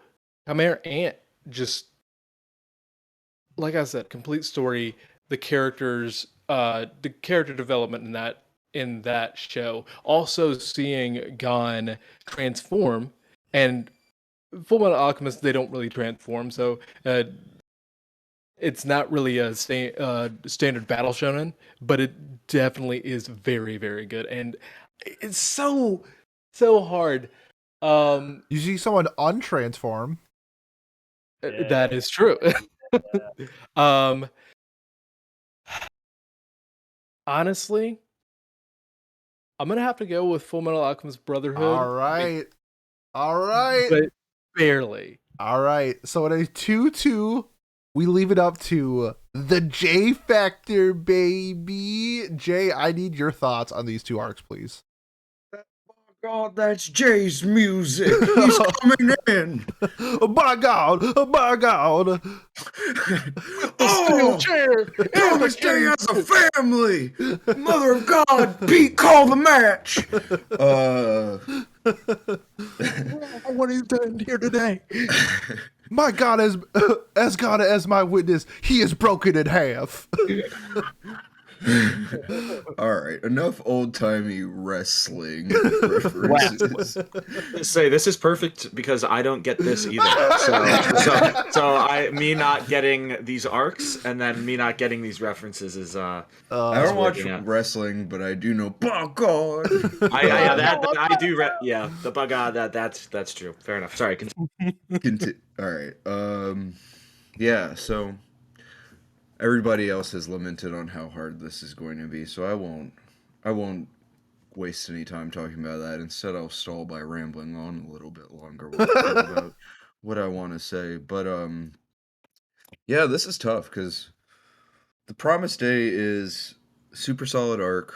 Chimera Ant, just like I said, complete story, the character development in that show. Also seeing Gon transform, and Fullmetal Alchemist, they don't really transform, so it's not really a standard battle shonen, but it definitely is very, very good, and it's so hard. Um, You see someone untransform. that is true. um, Honestly, I'm gonna have to go with Full Metal Alchemist Brotherhood. All right. All right. But barely. All right. So at a 2-2, we leave it up to the J Factor, baby. Jay, I need your thoughts on these two arcs, please. God, that's Jay's music. He's coming in. By God. By God. Oh, chair. Promise Day as a family. Mother of God, Pete, call the match. What he's done here today. My God, as God as my witness, he is broken in half. All right, enough old-timey wrestling references. Say this is perfect because I don't get this either. So me not getting these arcs and then me not getting these references is I don't watch working out. wrestling, but I do know. By God, I do. The bug. That's true. Fair enough. Sorry. All right. Yeah. So everybody else has lamented on how hard this is going to be, so I won't waste any time talking about that. Instead, I'll stall by rambling on a little bit longer about what I want to say. But yeah, this is tough because The Promised Day is super solid arc.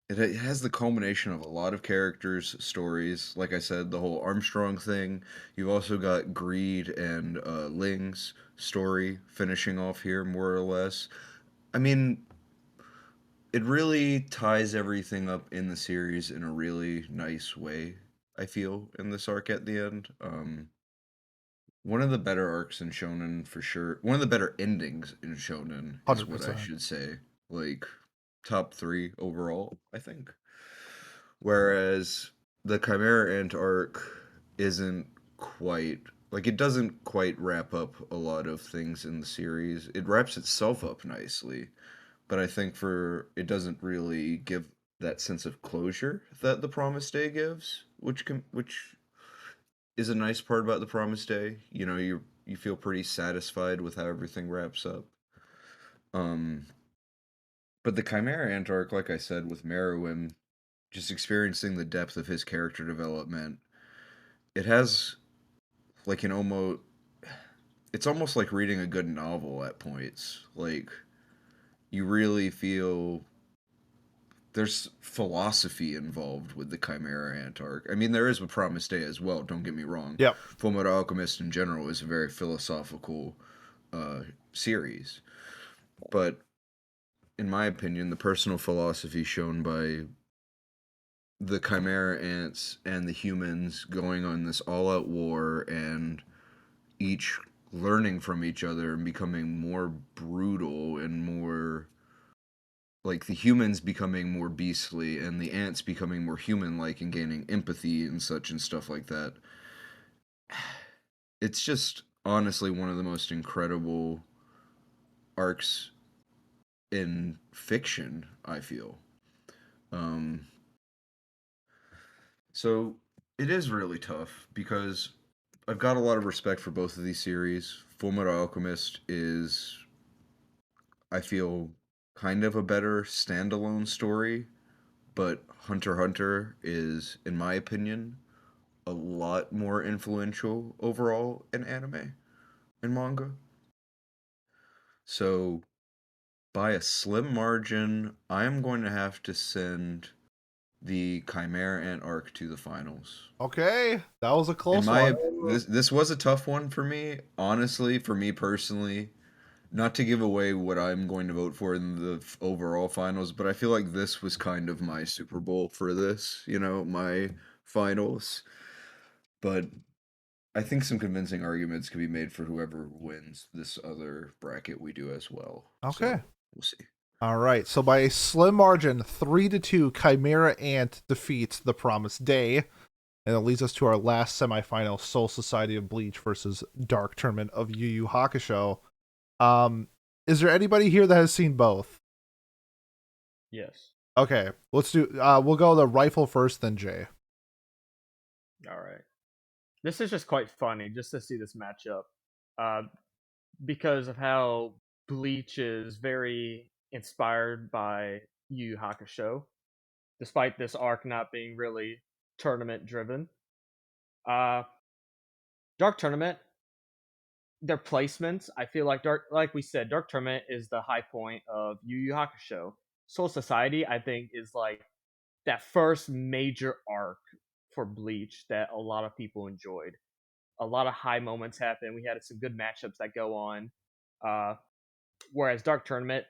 It has the culmination of a lot of characters, stories. Like I said, the whole Armstrong thing. You've also got Greed and Ling's story finishing off here, more or less. I mean, it really ties everything up in the series in a really nice way, I feel, in this arc at the end. One of the better arcs in Shonen for sure. One of the better endings in Shonen is what I 100%. should say. Like top 3 overall, I think. Whereas the Chimera Ant arc isn't quite like it doesn't quite wrap up a lot of things in the series. It wraps itself up nicely, but I think for it doesn't really give that sense of closure that the Promised Day gives, which is a nice part about the Promised Day. You know, you feel pretty satisfied with how everything wraps up. Um, but the Chimera Ant arc, like I said, with Meruem, just experiencing the depth of his character development, it has like an almost it's almost like reading a good novel at points. Like you really feel there's philosophy involved with the Chimera Ant arc. I mean, there is with Promise Day as well. Don't get me wrong. Yep. Fullmetal Alchemist in general is a very philosophical series, but in my opinion, the personal philosophy shown by the Chimera Ants and the humans going on this all-out war and each learning from each other and becoming more brutal and more like the humans becoming more beastly and the ants becoming more human-like and gaining empathy and such and stuff like that. It's just honestly one of the most incredible arcs in fiction, I feel. Um, so it is really tough because I've got a lot of respect for both of these series. Fullmetal Alchemist is, I feel, kind of a better standalone story, but Hunter x Hunter is, in my opinion, a lot more influential overall in anime and manga. So, by a slim margin, I am going to have to send the Chimera Ant arc to the finals. Okay, that was a In close my one. this was a tough one for me, honestly, for me personally. Not to give away what I'm going to vote for in the overall finals, but I feel like this was kind of my Super Bowl for this, my finals. But I think some convincing arguments can be made for whoever wins this other bracket we do as well. Okay. So we'll see. All right. So by a slim margin, 3-2, Chimera Ant defeats The Promised Day. And it leads us to our last semifinal, Soul Society of Bleach versus Dark Tournament of Yu Yu Hakusho. Is there anybody here that has seen both? Yes. Okay, let's do. We'll go the rifle first, then Jay. All right. This is just quite funny just to see this matchup, because of how Bleach is very inspired by Yu Yu Hakusho, despite this arc not being really tournament driven. Uh, Dark Tournament, their placements, I feel like like we said, Dark Tournament is the high point of Yu Yu Hakusho. Soul Society, I think, is like that first major arc for Bleach that a lot of people enjoyed. A lot of high moments happen. We had some good matchups that go on. Uh, Whereas Dark Tournament,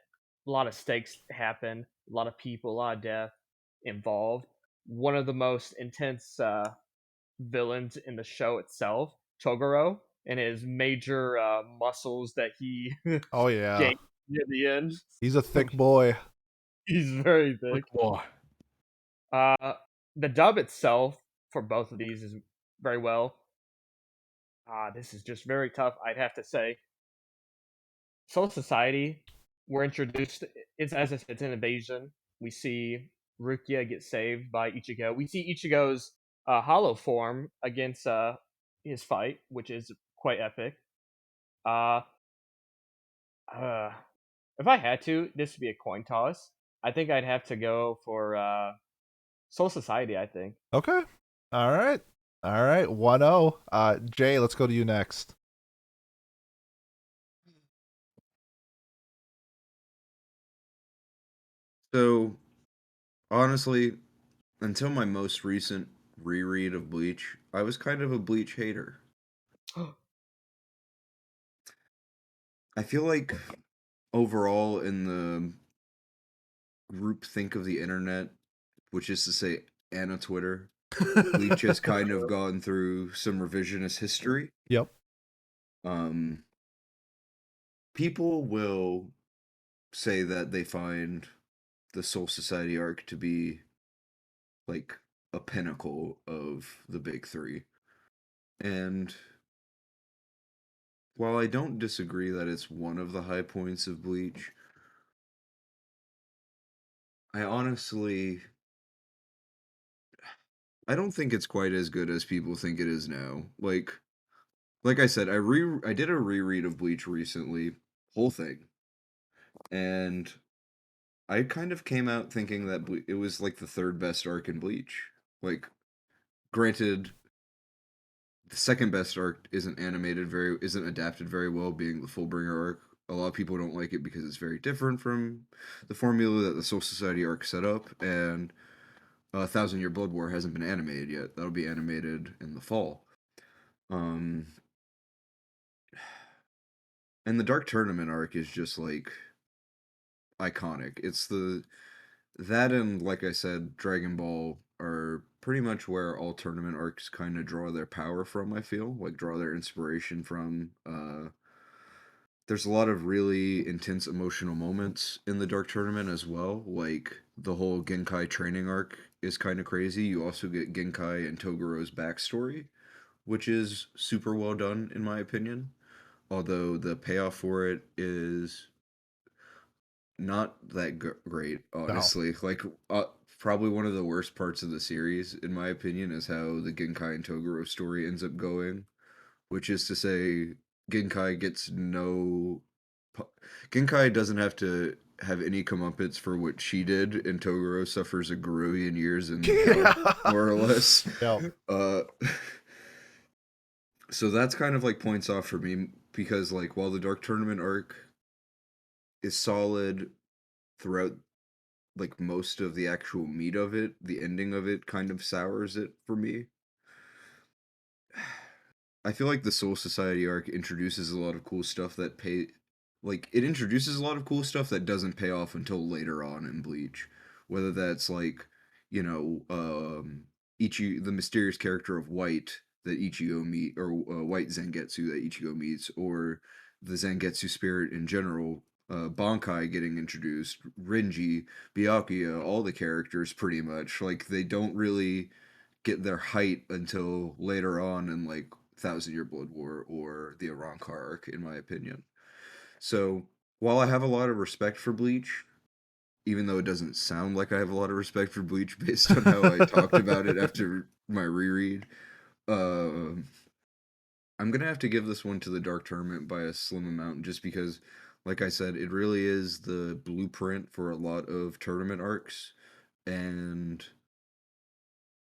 a lot of stakes happen, a lot of people, a lot of death involved. One of the most intense villains in the show itself, Toguro, and his major muscles that he Oh yeah, gained near the end. he's a thick boy. He's very Look thick. more. Uh, the dub itself for both of these is very well. This is just very tough, I'd have to say. Soul Society, we're introduced. It's as I said, it's an invasion. We see Rukia get saved by Ichigo. We see Ichigo's hollow form against his fight, which is quite epic. Uh, uh, if I had to, this would be a coin toss. I think I'd have to go for Soul Society. I think. Okay, all right, 1-0. Jay, let's go to you next. So, honestly, until my most recent reread of Bleach, I was kind of a Bleach hater. I feel like overall in the group think of the internet, which is to say Anna Twitter, Bleach has kind of gone through some revisionist history. Yep. Um, people will say that they find the Soul Society arc to be like a pinnacle of the big three. And while I don't disagree that it's one of the high points of Bleach, I honestly I don't think it's quite as good as people think it is now. Like I said, I did a reread of Bleach recently, whole thing. And I kind of came out thinking that it was like the third best arc in Bleach. Like granted the second best arc isn't adapted very well, being the Fullbringer arc. A lot of people don't like it because it's very different from the formula that the Soul Society arc set up, and Thousand Year Blood War hasn't been animated yet. That'll be animated in the fall. Um, and the Dark Tournament arc is just like iconic. It's that and, like I said, Dragon Ball are pretty much where all tournament arcs kind of draw their power from, I feel. Like, draw their inspiration from. There's a lot of really intense emotional moments in the Dark Tournament as well. Like, the whole Genkai training arc is kind of crazy. You also get Genkai and Togoro's backstory, which is super well done, in my opinion. Although the payoff for it is not that great, No. honestly. Like, probably one of the worst parts of the series, in my opinion, is how the Genkai and Toguro story ends up going. Which is to say, Genkai gets no. Genkai doesn't have to have any comeuppance for what she did, and Toguro suffers a gazillion years in hell, more or less. Yeah. So that's kind of like points off for me, because like while the Dark Tournament arc is solid throughout like most of the actual meat of it, the ending of it kind of sours it for me. I feel like the Soul Society arc introduces a lot of cool stuff that it introduces a lot of cool stuff that doesn't pay off until later on in Bleach. Whether that's like, the mysterious character of White that Ichigo meet, or White Zangetsu that Ichigo meets, or the Zangetsu spirit in general, Bankai getting introduced, Renji, Byakuya, all the characters pretty much. Like, they don't really get their height until later on in like Thousand Year Blood War or the Arrancar arc, in my opinion. So while I have a lot of respect for Bleach, even though it doesn't sound like I have a lot of respect for Bleach based on how I talked about it after my reread, I'm gonna have to give this one to the Dark Tournament by a slim amount, just because, like I said, it really is the blueprint for a lot of tournament arcs, and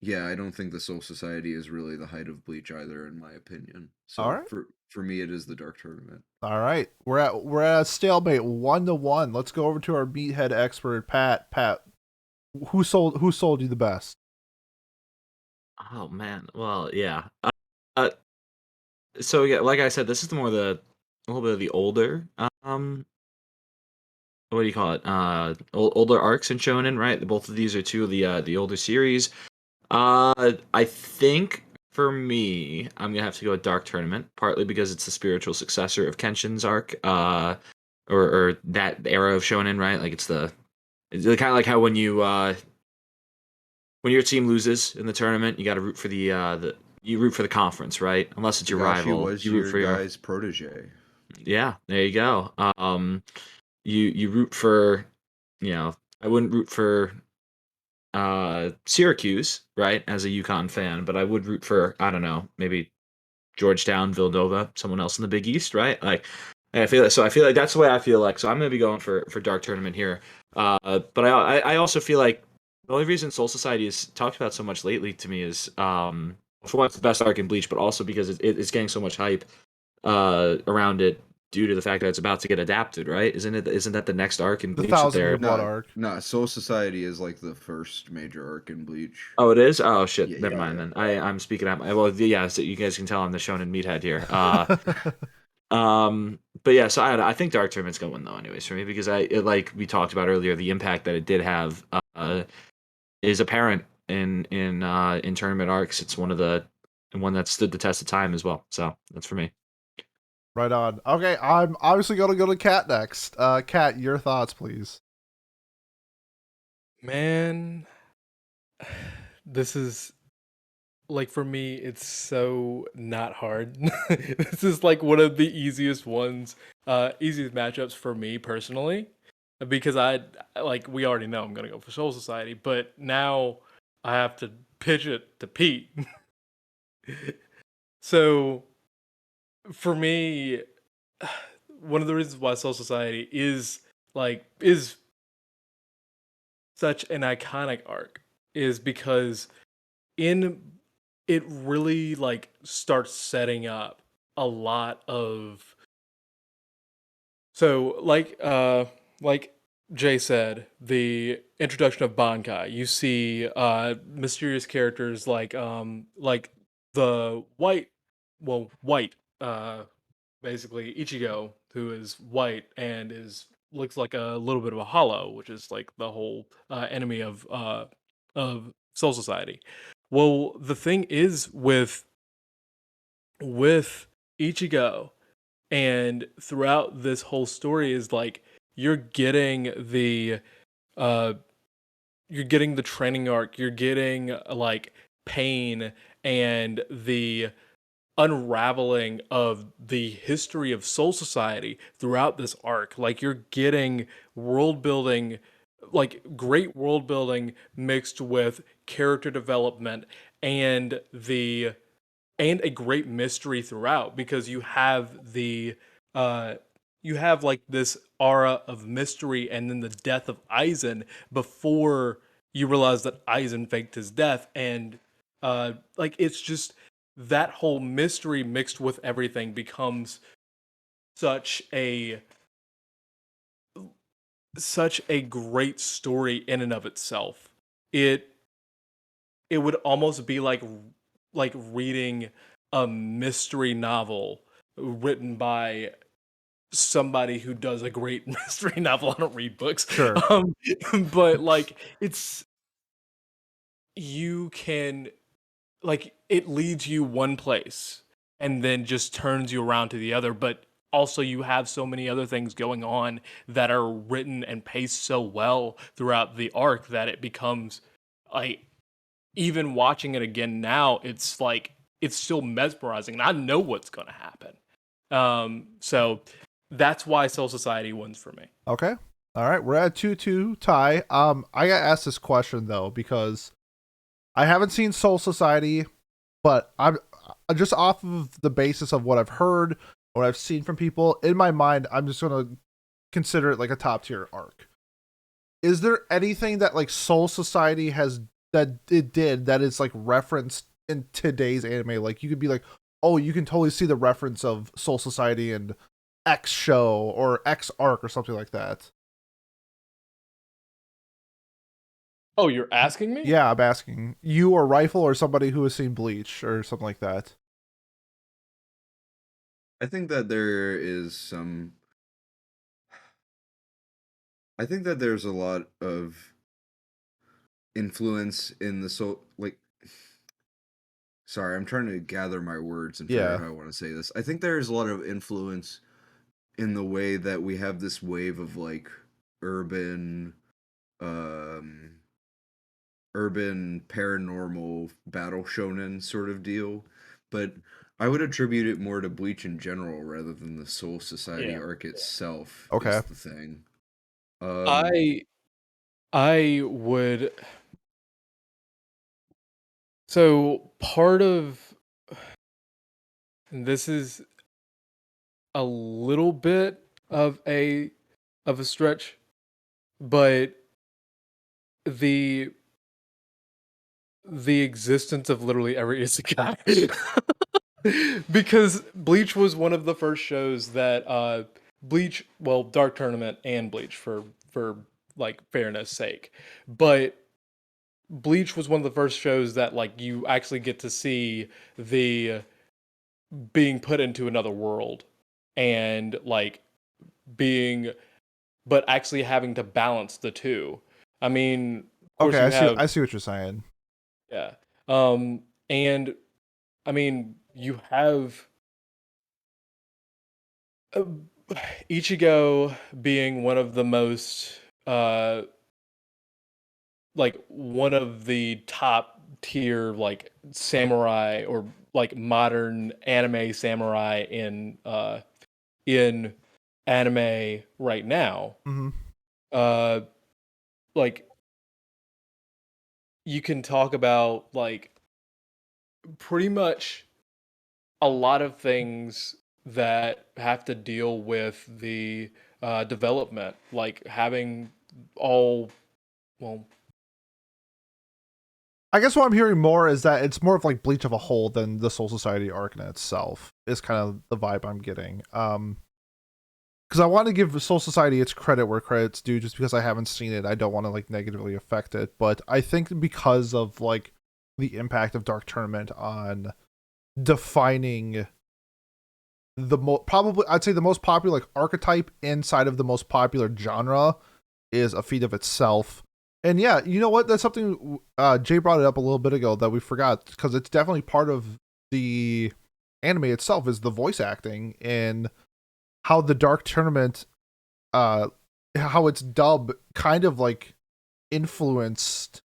yeah, I don't think the Soul Society is really the height of Bleach either, in my opinion. So All right. for me, it is the Dark Tournament. All right. We're at a stalemate, 1-1. Let's go over to our meathead expert, Pat. Pat, who sold you the best? Oh man. Well, yeah. Uh, so yeah, like I said, this is a little bit of the older what do you call it? Older arcs in Shonen, right? Both of these are two of the older series. I think for me, I'm gonna have to go with Dark Tournament, partly because it's the spiritual successor of Kenshin's arc, or that era of Shonen, right? Like it's kind of like how when your team loses in the tournament, you got to root for you root for the conference, right? Unless it's your Higashi rival, was you root your for your guy's protege. yeah. There you go. You root for, I wouldn't root for Syracuse, right, as a UConn fan, but I would root for, I don't know, maybe Georgetown, Villanova, someone else in the Big East, right? Like, I feel like that's the way I feel like. So I'm gonna be going for Dark Tournament here. But I also feel like the only reason Soul Society is talked about so much lately to me is for one, it's the best arc in Bleach, but also because it's getting so much hype around it due to the fact that it's about to get adapted, right? Isn't that the next arc in The Bleach that 1,000 Year they're Blood No, arc. no, Soul Society is like the first major arc in Bleach. Oh, it is? Oh shit, Yeah, never yeah, mind yeah. then. I'm speaking out well, yeah, so you guys can tell I'm the Shonen meathead here. But yeah, so I think Dark Tournament's gonna win though, anyways, for me, because like we talked about earlier, the impact that it did have is apparent in tournament arcs. It's one that stood the test of time as well. So that's for me. Right on. Okay, I'm obviously gonna go to Kat next. Kat, your thoughts, please. Man, this is like for me, it's so not hard. This is like one of the easiest easiest matchups for me personally, because we already know I'm gonna go for Soul Society, but now I have to pitch it to Pete. So for me, one of the reasons why Soul Society is such an iconic arc is because in it really like starts setting up a lot of like Jay said, the introduction of Bankai, you see mysterious characters like the white basically Ichigo, who is white and is looks like a little bit of a hollow, which is like the whole enemy of Soul Society. Well, the thing is with Ichigo and throughout this whole story is like you're getting the uh you're getting the training arc, you're getting like pain and the unraveling of the history of Soul Society throughout this arc. Like you're getting world building, like great world building mixed with character development and the and a great mystery throughout because uh you have like this aura of mystery and then the death of Aizen before you realize that Aizen faked his death and like it's just that whole mystery mixed with everything becomes such a such a great story in and of itself. It it would almost be like reading a mystery novel written by somebody who does a great mystery novel. I don't read books. Sure. Um, but like it's you can like it leads you one place and then just turns you around to the other, but also you have so many other things going on that are written and paced so well throughout the arc that it becomes like even watching it again now, it's like it's still mesmerizing, and I know what's going to happen. So that's why Soul Society wins for me. Okay. All right. We're at 2-2 tie. I got asked this question though because I haven't seen Soul Society, but I'm just off of the basis of what I've heard, what I've seen from people. In my mind, I'm just gonna consider it like a top tier arc. Is there anything that like Soul Society has that it did that is like referenced in today's anime? Like you could be like, oh, you can totally see the reference of Soul Society and X show or X arc or something like that. Oh, you're asking me? Yeah, I'm asking you or Rifle or somebody who has seen Bleach or something like that. I think that there is some. I think that there's a lot of influence in the soul. Like, sorry, I'm trying to gather my words and figure out Yeah. how I want to say this. I think there's a lot of influence in the way that we have this wave of like urban, um, urban paranormal battle shonen sort of deal, but I would attribute it more to Bleach in general rather than the Soul Society Yeah. arc itself. Okay. Is the thing. Um, I I would so part of this is a little bit of a stretch, but the the existence of literally every isekai. Because Bleach was one of the first shows that Bleach, well, Dark Tournament and Bleach for like fairness sake. But Bleach was one of the first shows that like you actually get to see the being put into another world and like being but actually having to balance the two. I mean, of course Okay, you have I see what you're saying. yeah. And I mean, you have uh, Ichigo being one of the most like one of the top tier like samurai or like modern anime samurai in anime right now. Mm-hmm. Uh like you can talk about like pretty much a lot of things that have to deal with the development, like having all well I guess what I'm hearing more is that it's more of like Bleach of a whole than the Soul Society arc in itself. Is kind of the vibe I'm getting. Because I want to give Soul Society its credit where credit's due, just because I haven't seen it. I don't want to like negatively affect it, but I think because of like the impact of Dark Tournament on defining the probably I'd say the most popular like archetype inside of the most popular genre is a feat of itself. And yeah, you know what? That's something Jay brought it up a little bit ago that we forgot, because it's definitely part of the anime itself is the voice acting and how the Dark Tournament, how its dub kind of like influenced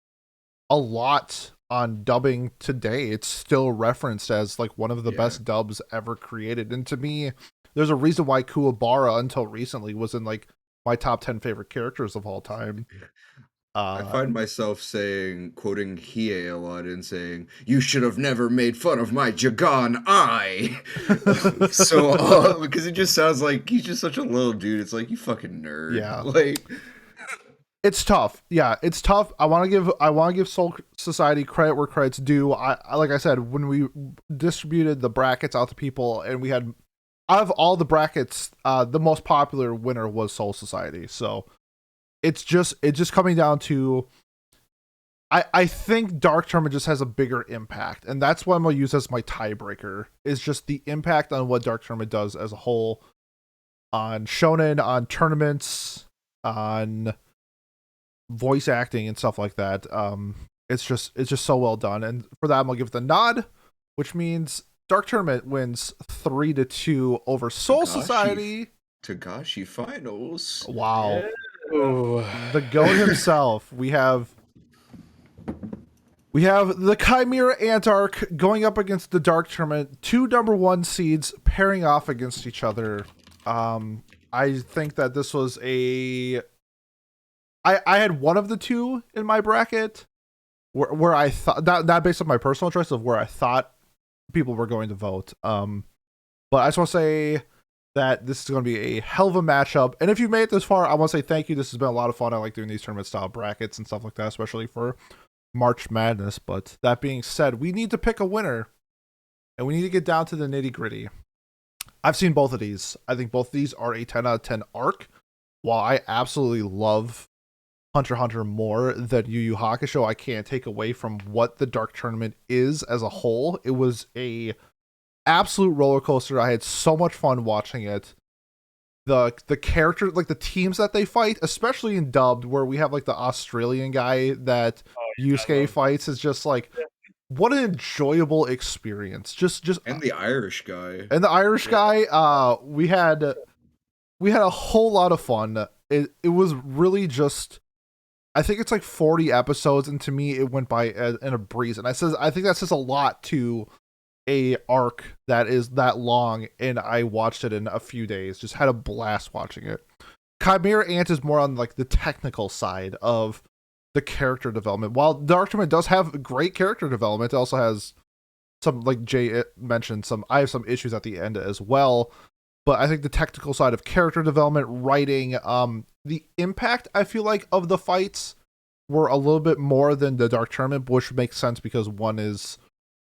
a lot on dubbing today. It's still referenced as like one of the best dubs ever created. And to me, there's a reason why Kuwabara until recently was in like my top 10 favorite characters of all time. I find myself quoting Hiei a lot and saying, "You should have never made fun of my Jagan eye." So, because it just sounds like he's just such a little dude. It's like, you fucking nerd. Yeah. Like, it's tough. Yeah, it's tough. I want to give Soul Society credit where credit's due. I like I said, when we distributed the brackets out to people, and we had out of all the brackets, the most popular winner was Soul Society. So it's just coming down to I think Dark Tournament just has a bigger impact, and that's what I'm gonna use as my tiebreaker, is just the impact on what Dark Tournament does as a whole on shonen, on tournaments, on voice acting and stuff like that. It's just so well done, and for that I'm gonna give it the nod, which means Dark Tournament wins 3-2 over Soul Society. Togashi finals. Wow. Yeah. Oh, The GOAT himself. We have the Chimera Ant arc going up against the Dark Tournament. 2 number 1 seeds pairing off against each other. I think that this was I had one of the two in my bracket where I thought that based on my personal choice of where I thought people were going to vote. But I just want to say that this is going to be a hell of a matchup. And if you made it this far, I want to say thank you. This has been a lot of fun. I like doing these tournament style brackets and stuff like that, especially for March Madness. But that being said, we need to pick a winner, and we need to get down to the nitty gritty. I've seen both of these. I think both of these are a 10 out of 10 arc. While I absolutely love Hunter x Hunter more than Yu Yu Hakusho, I can't take away from what the Dark Tournament is as a whole. It was a absolute roller coaster. I had so much fun watching it. The character, like the teams that they fight, especially in dubbed, where we have like the Australian guy that Yusuke fights, is just like, what an enjoyable experience. Just And the Irish guy. And the Irish guy, we had a whole lot of fun. It was really just, I think it's like 40 episodes, and to me it went by in a breeze. And I think that says a lot to a arc that is that long, and I watched it in a few days. Just had a blast watching it. Chimera Ant is more on like the technical side of the character development. While Dark Tournament does have great character development, it also has some, like Jay mentioned, I have some issues at the end as well. But I think the technical side of character development, writing, the impact, I feel like, of the fights were a little bit more than the Dark Tournament, which makes sense because one is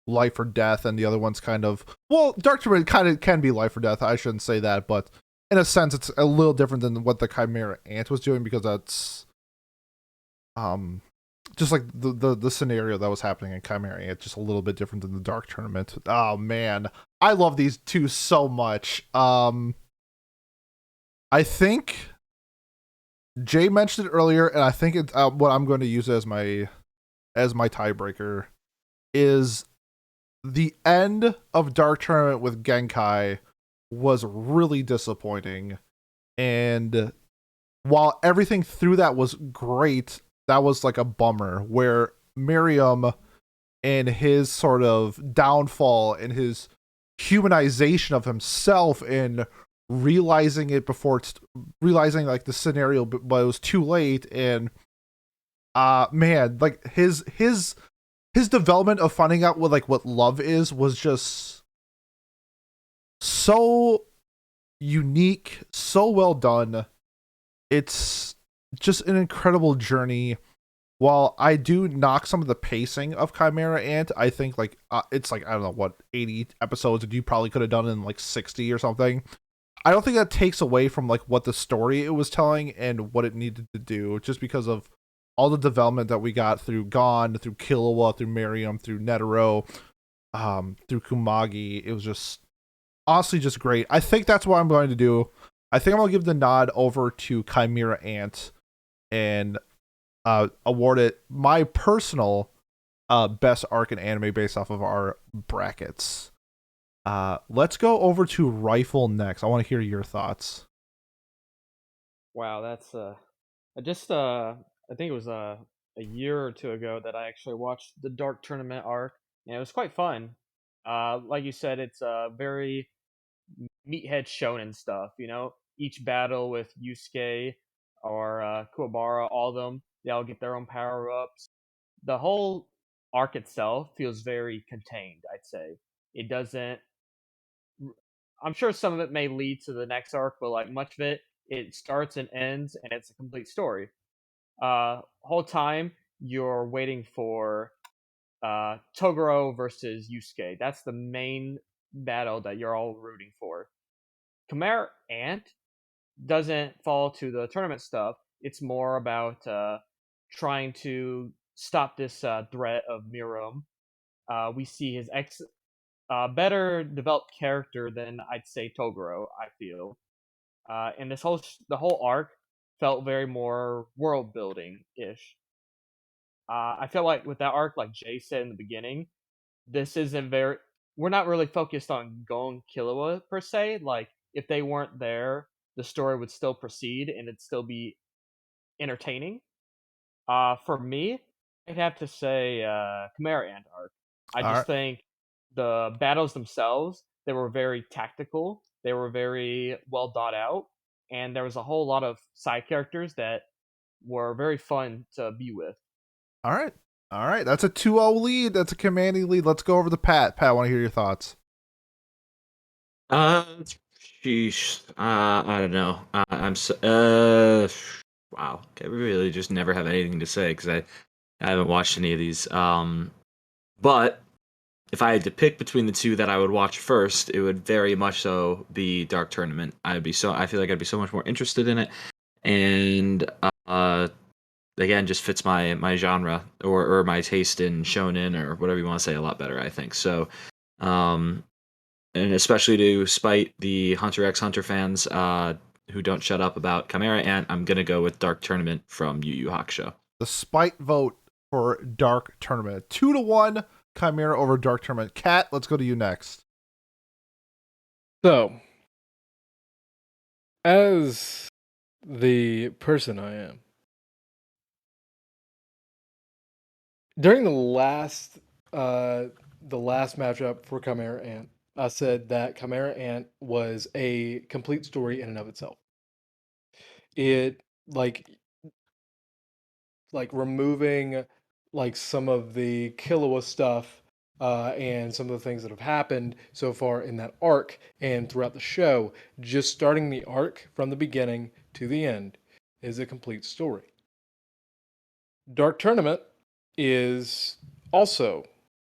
life or death and the other one's kind of, well, Dark Tournament kind of can be life or death. I shouldn't say that, but in a sense it's a little different than what the Chimera Ant was doing, because that's just like the scenario that was happening in Chimera Ant, just a little bit different than the Dark Tournament. Oh man, I love these two so much. I think Jay mentioned it earlier, and I think it's what I'm going to use as my tiebreaker is the end of Dark Tournament with Genkai was really disappointing. And while everything through that was great, that was like a bummer, where Miriam and his sort of downfall and his humanization of himself and realizing it before realizing like the scenario, but it was too late. And man, like his development of finding out what love is was just so unique, so well done. It's just an incredible journey. while I do knock some of the pacing of Chimera Ant, I think like it's like I don't know what 80 episodes that you probably could have done in like 60 or something. I don't think that takes away from like what the story it was telling and what it needed to do, just because of all the development that we got through Gon, through Killua, through Miriam, through Netero, through Kumagi. It was just honestly just great. I think that's what I'm going to do. I think I'm gonna give the nod over to Chimera Ant and award it my personal best arc in anime based off of our brackets. Let's go over to Rifle next. I want to hear your thoughts. Wow, that's I just I think it was a year or two ago that I actually watched the Dark Tournament arc, and it was quite fun. Like you said, it's very meathead shonen stuff. You know, each battle with Yusuke or Kuwabara, all of them, they all get their own power ups. The whole arc itself feels very contained. I'd say it doesn't. I'm sure some of it may lead to the next arc, but like much of it, it starts and ends, and it's a complete story. Whole time you're waiting for Toguro versus Yusuke. That's the main battle that you're all rooting for. Khmer Ant doesn't fall to the tournament stuff. It's more about trying to stop this threat of Mirum. We see his better developed character than I'd say Toguro. I feel, and the whole arc felt very more world building ish. I feel like with that arc, like Jay said in the beginning, this isn't very. We're not really focused on Gon Killua per se. Like if they weren't there, the story would still proceed and it'd still be entertaining. For me, I'd have to say Chimera Ant arc. I All just right. think the battles themselves, they were very tactical. They were very well thought out, and there was a whole lot of side characters that were very fun to be with. All right. All right. That's a 2-0 lead. That's a commanding lead. Let's go over to Pat. Pat, I want to hear your thoughts. Uh, sheesh. I don't know. I'm so, wow. I really just never have anything to say because I haven't watched any of these. But if I had to pick between the two that I would watch first, it would very much so be Dark Tournament. I feel like I'd be so much more interested in it, and again, just fits my genre or my taste in shonen or whatever you want to say a lot better. I think so. Um, and especially to spite the Hunter x Hunter fans who don't shut up about Chimera Ant, I'm gonna go with Dark Tournament from Yu Yu Hakusho. The spite vote for Dark Tournament. 2-1 Chimera over Dark Tournament. Kat, let's go to you next. So, as the person I am, during the last matchup for Chimera Ant, I said that Chimera Ant was a complete story in and of itself. It like removing like some of the Killua stuff and some of the things that have happened so far in that arc and throughout the show, just starting the arc from the beginning to the end is a complete story. Dark Tournament is also,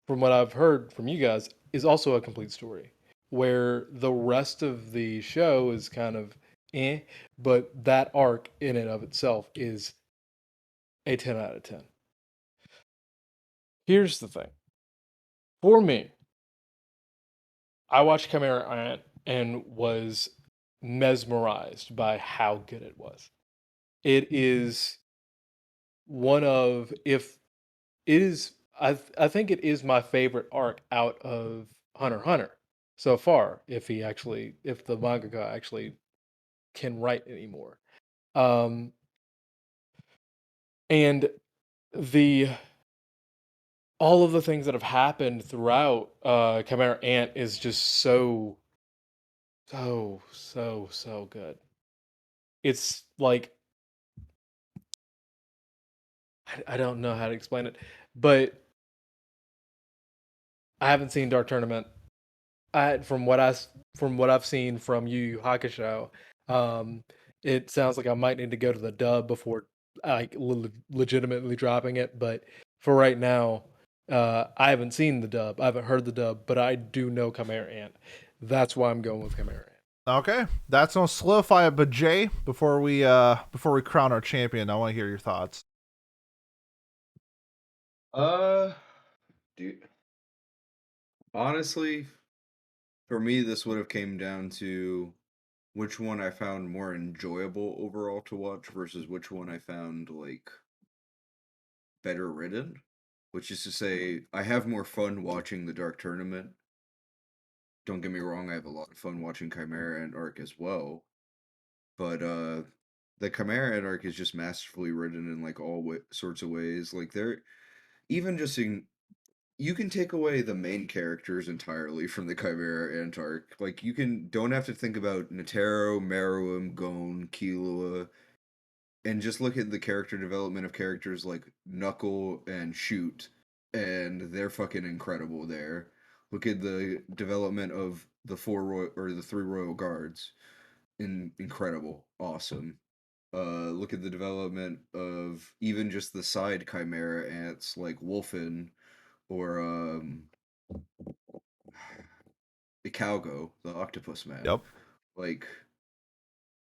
from what I've heard from you guys, is also a complete story where the rest of the show is kind of but that arc in and of itself is a 10 out of 10. Here's the thing. For me, I watched Chimera Ant and was mesmerized by how good it was. It is one of, if it is, I think it is my favorite arc out of Hunter x Hunter so far, if the mangaka actually can write anymore. And the all of the things that have happened throughout Chimera Ant is just so good. It's like I don't know how to explain it, but I haven't seen Dark Tournament. From what I've seen from Yu Yu Hakusho, it sounds like I might need to go to the dub before like legitimately dropping it. But for right now, I haven't seen the dub. I haven't heard the dub, but I do know Chimera Ant. That's why I'm going with Chimera Ant. Okay, that's gonna solidify it. But Jay, before we crown our champion, I want to hear your thoughts. Dude, honestly, for me, this would have came down to which one I found more enjoyable overall to watch versus which one I found like better written. Which is to say, I have more fun watching the Dark Tournament. Don't get me wrong, I have a lot of fun watching Chimera and Arc as well. But the Chimera and Arc is just masterfully written in like all sorts of ways. Like they're even just in you can take away the main characters entirely from the Chimera Ant arc. Like you don't have to think about Netero, Meruem, Gon, Killua, and just look at the character development of characters like Knuckle and Shoot, and they're fucking incredible there. Look at the development of the the three Royal Guards, incredible, awesome. Look at the development of even just the side Chimera ants like Wolfen or Icalgo, the octopus man. Yep. Like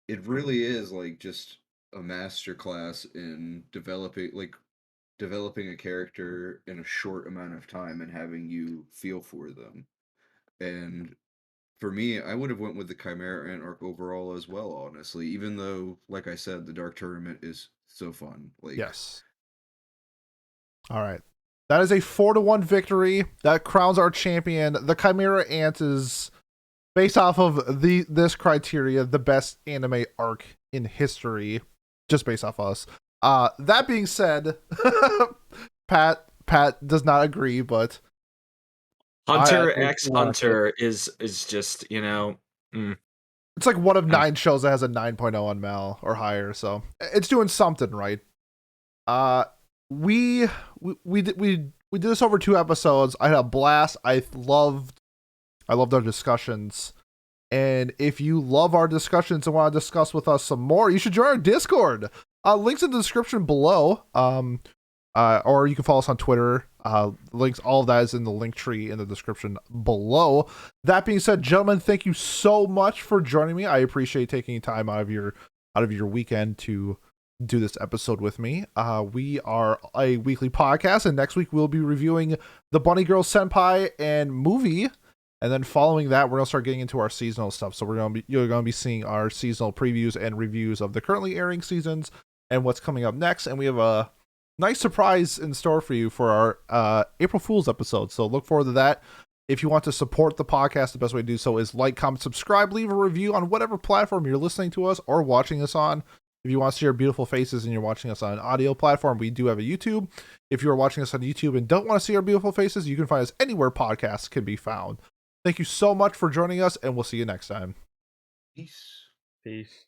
it really is like just a masterclass in developing a character in a short amount of time and having you feel for them. And for me, I would have went with the Chimera Ant arc overall as well, honestly, even though, like I said, the Dark Tournament is so fun. Like Yes. All right. That is a 4-1 victory. That crowns our champion. The Chimera Ant is, based off of this criteria, the best anime arc in history, just based off us. That being said, Pat does not agree, but Hunter x Hunter is just, it's like one of 9 shows that has a 9.0 on Mal or higher, so it's doing something right. We did this over 2 episodes. I had a blast. I loved our discussions. And if you love our discussions and want to discuss with us some more, you should join our Discord. Links in the description below. Or you can follow us on Twitter. Links, all of that is in the link tree in the description below. That being said, gentlemen, thank you so much for joining me. I appreciate taking time out of your weekend to do this episode with me. We are a weekly podcast, and next week we'll be reviewing the Bunny Girl Senpai and movie. And then following that, we're gonna start getting into our seasonal stuff. So you're gonna be seeing our seasonal previews and reviews of the currently airing seasons and what's coming up next. And we have a nice surprise in store for you for our April Fool's episode. So look forward to that. If you want to support the podcast, the best way to do so is like, comment, subscribe, leave a review on whatever platform you're listening to us or watching us on. If you want to see our beautiful faces and you're watching us on an audio platform, we do have a YouTube. If you are watching us on YouTube and don't want to see our beautiful faces, you can find us anywhere podcasts can be found. Thank you so much for joining us, and we'll see you next time. peace. Peace.